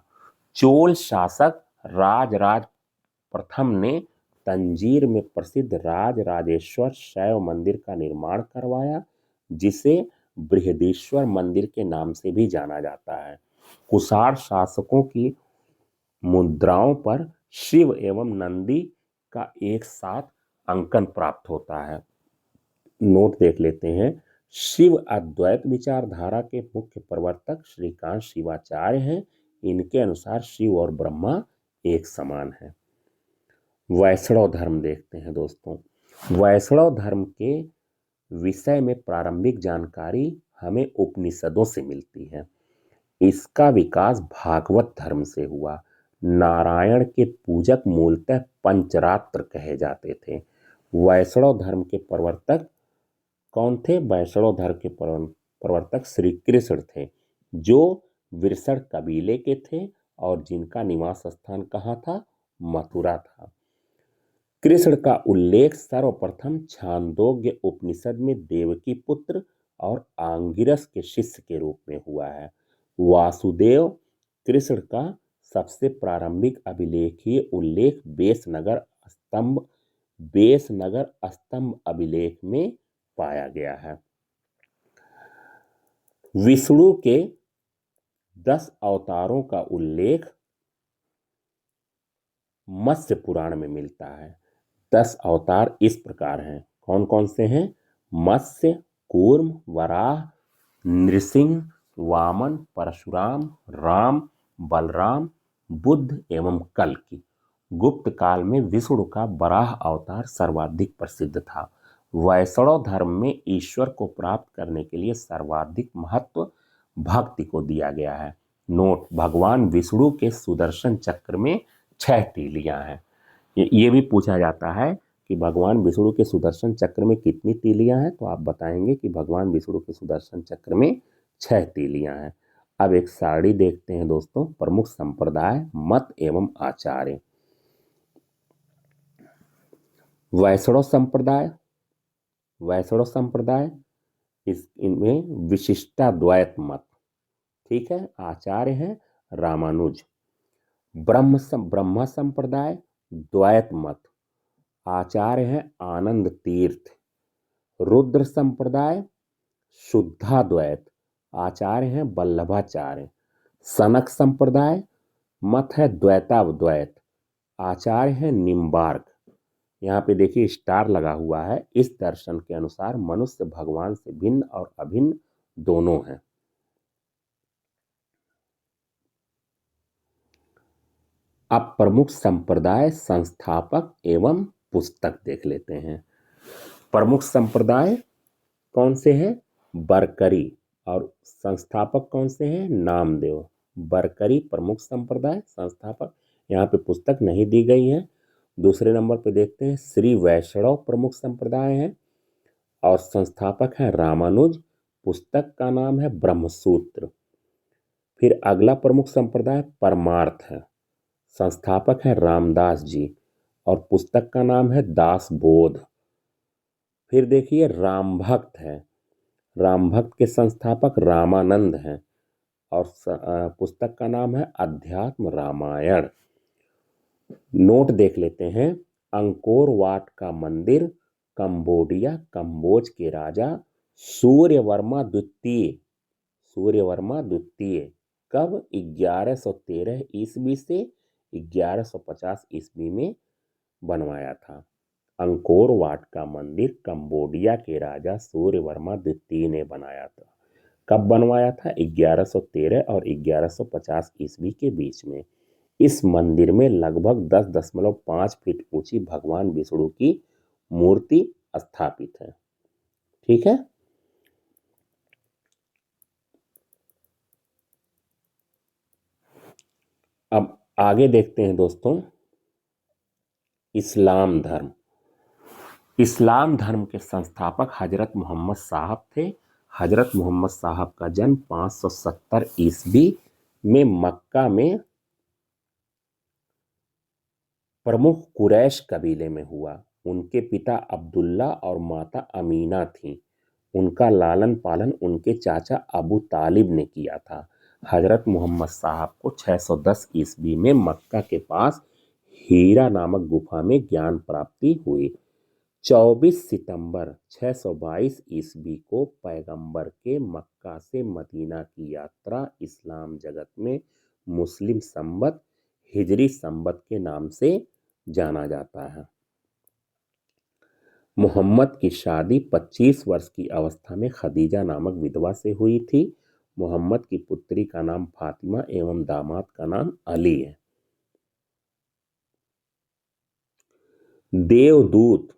चोल शासक राजराज प्रथम ने तंजीर में प्रसिद्ध राजराजेश्वर शैव मंदिर का निर्माण करवाया, जिसे बृहदीश्वर मंदिर के नाम से भी जाना जाता है। कुषाण शासकों की मुद्राओं पर शिव एवं नंदी का एक साथ अंकन प्राप्त होता है। नोट देख लेते हैं। शिव अद्वैत विचारधारा के मुख्य प्रवर्तक श्रीकांत शिवाचार्य हैं। इनके अनुसार शिव और ब्रह्मा एक समान है। वैष्णव धर्म देखते हैं दोस्तों। वैष्णव धर्म के विषय में प्रारंभिक जानकारी हमें उपनिषदों से मिलती है। इसका विकास भागवत धर्म से हुआ। नारायण के पूजक मूलतः पंचरात्र कहे जाते थे। वैष्णव धर्म के प्रवर्तक कौन थे? वैष्णव धर्म के प्रवर्तक श्री कृष्ण थे, जो विरसड़ कबीले के थे और जिनका निवास स्थान कहाँ था? मथुरा था। कृष्ण का उल्लेख सर्वप्रथम छांदोग्य उपनिषद में देवकी पुत्र और आंगिरस के शिष्य के रूप में हुआ है। वासुदेव कृष्ण का सबसे प्रारंभिक अभिलेखीय उल्लेख बेसनगर स्तंभ अभिलेख में पाया गया है। विष्णु के 10 अवतारों का उल्लेख मत्स्य पुराण में मिलता है। 10 अवतार इस प्रकार हैं। कौन कौन से हैं? मत्स्य, कूर्म, वराह, नृसिंह, वामन, परशुराम, राम, बलराम, बुद्ध एवं कल्कि। गुप्त काल में विष्णु का वराह अवतार सर्वाधिक प्रसिद्ध था। वैष्णव धर्म में ईश्वर को प्राप्त करने के लिए सर्वाधिक महत्व भक्ति को दिया गया है। नोट, भगवान विष्णु के सुदर्शन चक्र में 6 तीलियां हैं। ये भी पूछा जाता है कि भगवान विष्णु के सुदर्शन चक्र में कितनी तीलियां हैं, तो आप बताएंगे कि भगवान विष्णु के सुदर्शन चक्र में 6 तीलियां हैं। अब एक सारणी देखते हैं दोस्तों। प्रमुख संप्रदाय, मत एवं आचार्य। वैष्णव संप्रदाय इनमें विशिष्टाद्वैत मत, ठीक है। आचार्य हैं रामानुज। ब्रह्म संप्रदाय द्वैत मत, आचार्य हैं आनंद तीर्थ। रुद्र संप्रदाय शुद्धाद्वैत, आचार्य हैं वल्लभाचार्य। सनक संप्रदाय मत है द्वैताद्वैत, आचार्य हैं निम्बार्क। यहाँ पे देखिए स्टार लगा हुआ है। इस दर्शन के अनुसार मनुष्य भगवान से भिन्न और अभिन्न दोनों हैं। अब प्रमुख संप्रदाय, संस्थापक एवं पुस्तक देख लेते हैं। प्रमुख संप्रदाय कौन से हैं? बरकरी। और संस्थापक कौन से हैं? नामदेव। बरकरी प्रमुख संप्रदाय, संस्थापक। यहाँ पे पुस्तक नहीं दी गई है। दूसरे नंबर पे देखते हैं श्री वैष्णव प्रमुख संप्रदाय हैं और संस्थापक हैं रामानुज। पुस्तक का नाम है ब्रह्मसूत्र। फिर अगला प्रमुख संप्रदाय परमार्थ है, संस्थापक है रामदास जी और पुस्तक का नाम है दास बोध। फिर देखिए राम भक्त है, राम भक्त के संस्थापक रामानंद हैं और पुस्तक का नाम है अध्यात्म रामायण। नोट देख लेते हैं, अंकोर वाट का मंदिर कंबोडिया कंबोज के राजा सूर्यवर्मा द्वितीय, सूर्यवर्मा द्वितीय कब 1113 ईस्वी से 1150 ईस्वी में बनवाया था। अंकोर वाट का मंदिर कंबोडिया के राजा सूर्यवर्मा द्वितीय ने बनाया था। कब बनवाया था? 1113 और 1150 ईस्वी के बीच में। इस मंदिर में लगभग 10.5 फीट ऊंची भगवान विष्णु की मूर्ति स्थापित है। ठीक है। अब आगे देखते हैं दोस्तों, इस्लाम धर्म। इस्लाम धर्म के संस्थापक हजरत मोहम्मद साहब थे। हजरत मोहम्मद साहब का जन्म 570 ईस्वी में मक्का में प्रमुख कुरैश कबीले में हुआ। उनके पिता अब्दुल्ला और माता अमीना थीं। उनका लालन पालन उनके चाचा अबू तालिब ने किया था। हजरत मोहम्मद साहब को 610 ईस्वी में मक्का के पास हीरा नामक गुफा में ज्ञान प्राप्ति हुई। 24 सितंबर 622 ईस्वी को पैगंबर के मक्का से मदीना की यात्रा इस्लाम जगत में मुस्लिम संवत हिजरी संवत के नाम से जाना जाता है। मोहम्मद की शादी 25 वर्ष की अवस्था में खदीजा नामक विधवा से हुई थी। मोहम्मद की पुत्री का नाम फातिमा एवं दामाद का नाम अली है। देवदूत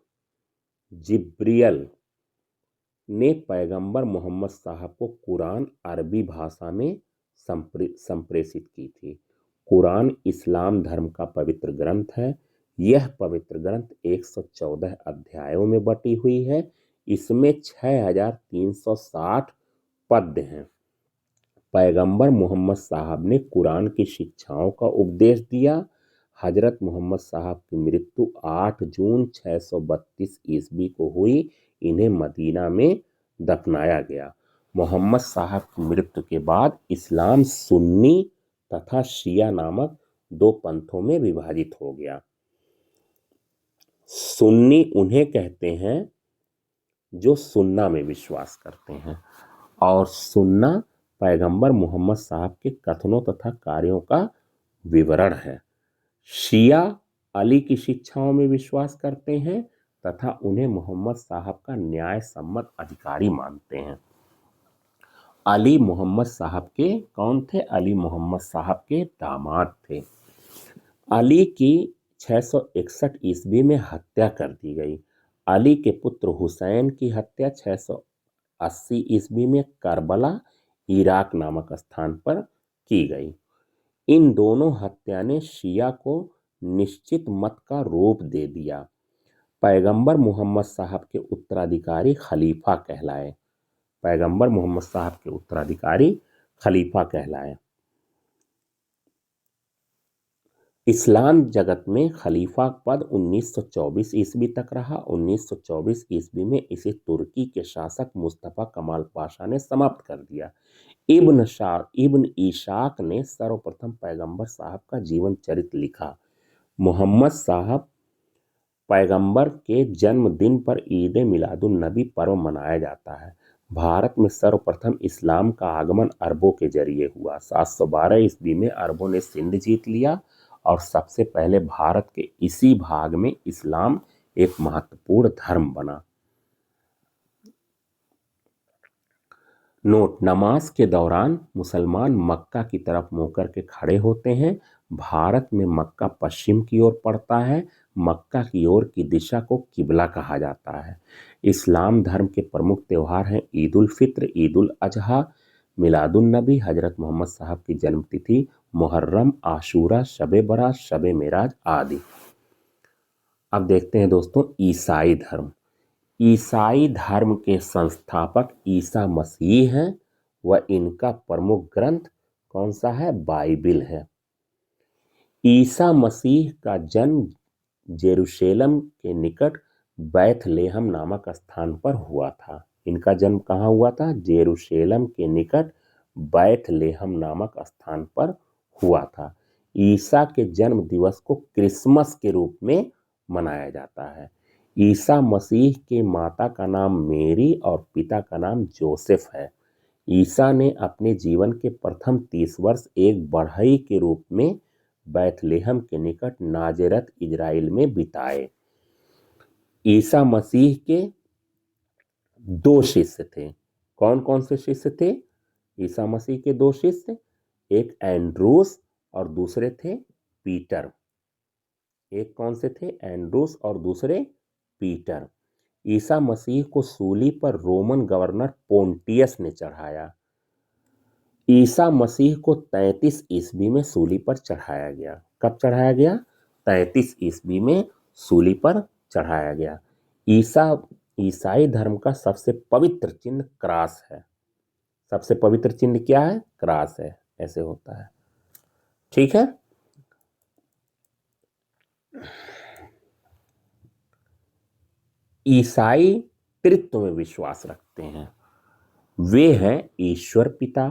जिब्रियल ने पैगंबर मोहम्मद साहब को कुरान अरबी भाषा में संप्रेषित की थी। कुरान इस्लाम धर्म का पवित्र ग्रंथ है। यह पवित्र ग्रंथ 114 अध्यायों में बटी हुई है। इसमें 6360 पद्य हैं। पैगंबर मोहम्मद साहब ने कुरान की शिक्षाओं का उपदेश दिया। हजरत मोहम्मद साहब की मृत्यु 8 जून 632 ईस्वी को हुई। इन्हें मदीना में दफनाया गया। मोहम्मद साहब की मृत्यु के बाद इस्लाम सुन्नी तथा शिया नामक दो पंथों में विभाजित हो गया। सुन्नी उन्हें कहते हैं जो सुन्ना में विश्वास करते हैं और सुन्ना पैगंबर मोहम्मद साहब के कथनों तथा कार्यों का विवरण है। शिया अली की शिक्षाओं में विश्वास करते हैं तथा उन्हें मोहम्मद साहब का न्याय सम्मत अधिकारी मानते हैं। अली मोहम्मद साहब के कौन थे? अली मोहम्मद साहब के दामाद थे। अली की 661 ईस्वी में हत्या कर दी गई। अली के पुत्र हुसैन की हत्या 680 ईस्वी में करबला इराक नामक स्थान पर की गई। इन दोनों हत्या ने शिया को निश्चित मत का रूप दे दिया। पैगंबर मोहम्मद साहब के उत्तराधिकारी खलीफा कहलाए। पैगंबर मोहम्मद साहब के उत्तराधिकारी खलीफा कहलाए। इस्लाम जगत में खलीफा पद 1924 ईस्वी तक रहा। 1924 ईस्वी में इसे तुर्की के शासक मुस्तफा कमाल पाशा ने समाप्त कर दिया। इब्न ईशाक ने सर्वप्रथम पैगंबर साहब का जीवन चरित्र लिखा। मोहम्मद साहब पैगंबर के जन्मदिन पर ईद मिलादुन नबी पर्व मनाया जाता है। भारत में सर्वप्रथम इस्लाम का आगमन अरबों के जरिए हुआ। 712 ईस्वी में अरबों ने सिंध जीत लिया और सबसे पहले भारत के इसी भाग में इस्लाम एक महत्वपूर्ण धर्म बना। नोट, नमाज के दौरान मुसलमान मक्का की तरफ मुंह करके खड़े होते हैं। भारत में मक्का पश्चिम की ओर पड़ता है। मक्का की ओर की दिशा को किबला कहा जाता है। इस्लाम धर्म के प्रमुख त्यौहार हैं ईद उल फित्र, ईद उल अजहा, मिलादुन नबी, हजरत मोहम्मद साहब की जन्मतिथि, मुहर्रम, आशूरा, शबे बरात, शबे मेराज आदि। अब देखते हैं दोस्तों ईसाई धर्म। ईसाई धर्म के संस्थापक ईसा मसीह हैं व इनका प्रमुख ग्रंथ कौन सा है? बाइबिल है। ईसा मसीह का जन्म जेरूशलेम के निकट बैथलेहम नामक स्थान पर हुआ था। इनका जन्म कहाँ हुआ था? जेरूशलेम के निकट बैथलेहम नामक स्थान पर हुआ था। ईसा के जन्म दिवस को क्रिसमस के रूप में मनाया जाता है। ईसा मसीह के माता का नाम मेरी और पिता का नाम जोसेफ है। ईसा ने अपने जीवन के प्रथम 30 वर्ष एक बढ़ई के रूप में बैथलेहम के निकट नाजरत इजराइल में बिताए। ईसा मसीह के दो शिष्य थे। कौन कौन से शिष्य थे? ईसा मसीह के दो शिष्य, एक एंड्रूस और दूसरे थे पीटर। एक कौन से थे? एंड्रूस और दूसरे पीटर। ईसा मसीह को सूली पर रोमन गवर्नर पोंटियस ने चढ़ाया। ईसा मसीह को 33 ईस्वी में सूली पर चढ़ाया गया। कब चढ़ाया गया? 33 ईस्वी में सूली पर चढ़ाया गया। ईसाई धर्म का सबसे पवित्र चिन्ह क्रास है। सबसे पवित्र चिन्ह क्या है? क्रास है। ऐसे होता है, ठीक है। ईसाई त्रित्व में विश्वास रखते हैं। वे हैं ईश्वर पिता,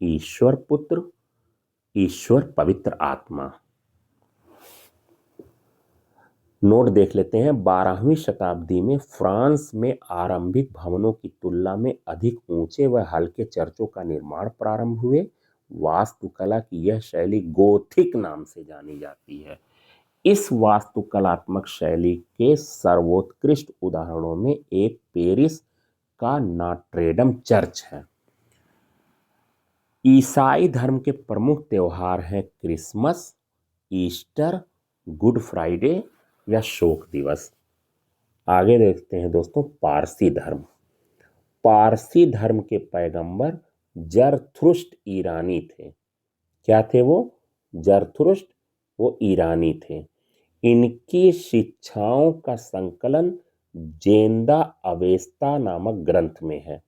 ईश्वर पुत्र, ईश्वर पवित्र आत्मा। नोट देख लेते हैं। 12वीं शताब्दी में फ्रांस में आरंभिक भवनों की तुलना में अधिक ऊंचे व हल्के चर्चों का निर्माण प्रारंभ हुए। वास्तुकला की यह शैली गोथिक नाम से जानी जाती है। इस वास्तुकलात्मक शैली के सर्वोत्कृष्ट उदाहरणों में एक पेरिस का नॉट्रेडम चर्च है। ईसाई धर्म के प्रमुख त्योहार हैं क्रिसमस, ईस्टर, गुड फ्राइडे या शोक दिवस। आगे देखते हैं दोस्तों पारसी धर्म। पारसी धर्म के पैगंबर जरथुष्ट्र ईरानी थे। क्या थे वो? जरथुष्ट्र, वो ईरानी थे। इनकी शिक्षाओं का संकलन जेंदा अवेस्ता नामक ग्रंथ में है,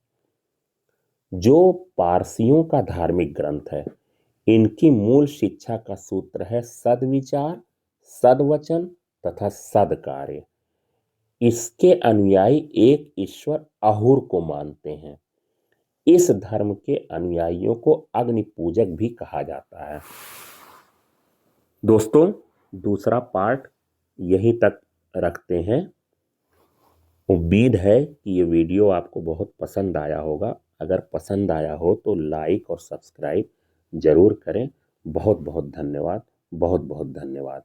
जो पारसियों का धार्मिक ग्रंथ है। इनकी मूल शिक्षा का सूत्र है सद्विचार, सद्वचन तथा सद्कार्य। इसके अनुयायी एक ईश्वर अहुर को मानते हैं। इस धर्म के अनुयायियों को अग्नि पूजक भी कहा जाता है। दोस्तों दूसरा पार्ट यहीं तक रखते हैं। उम्मीद है कि ये वीडियो आपको बहुत पसंद आया होगा। अगर पसंद आया हो तो लाइक और सब्सक्राइब जरूर करें। बहुत बहुत धन्यवाद। बहुत बहुत धन्यवाद।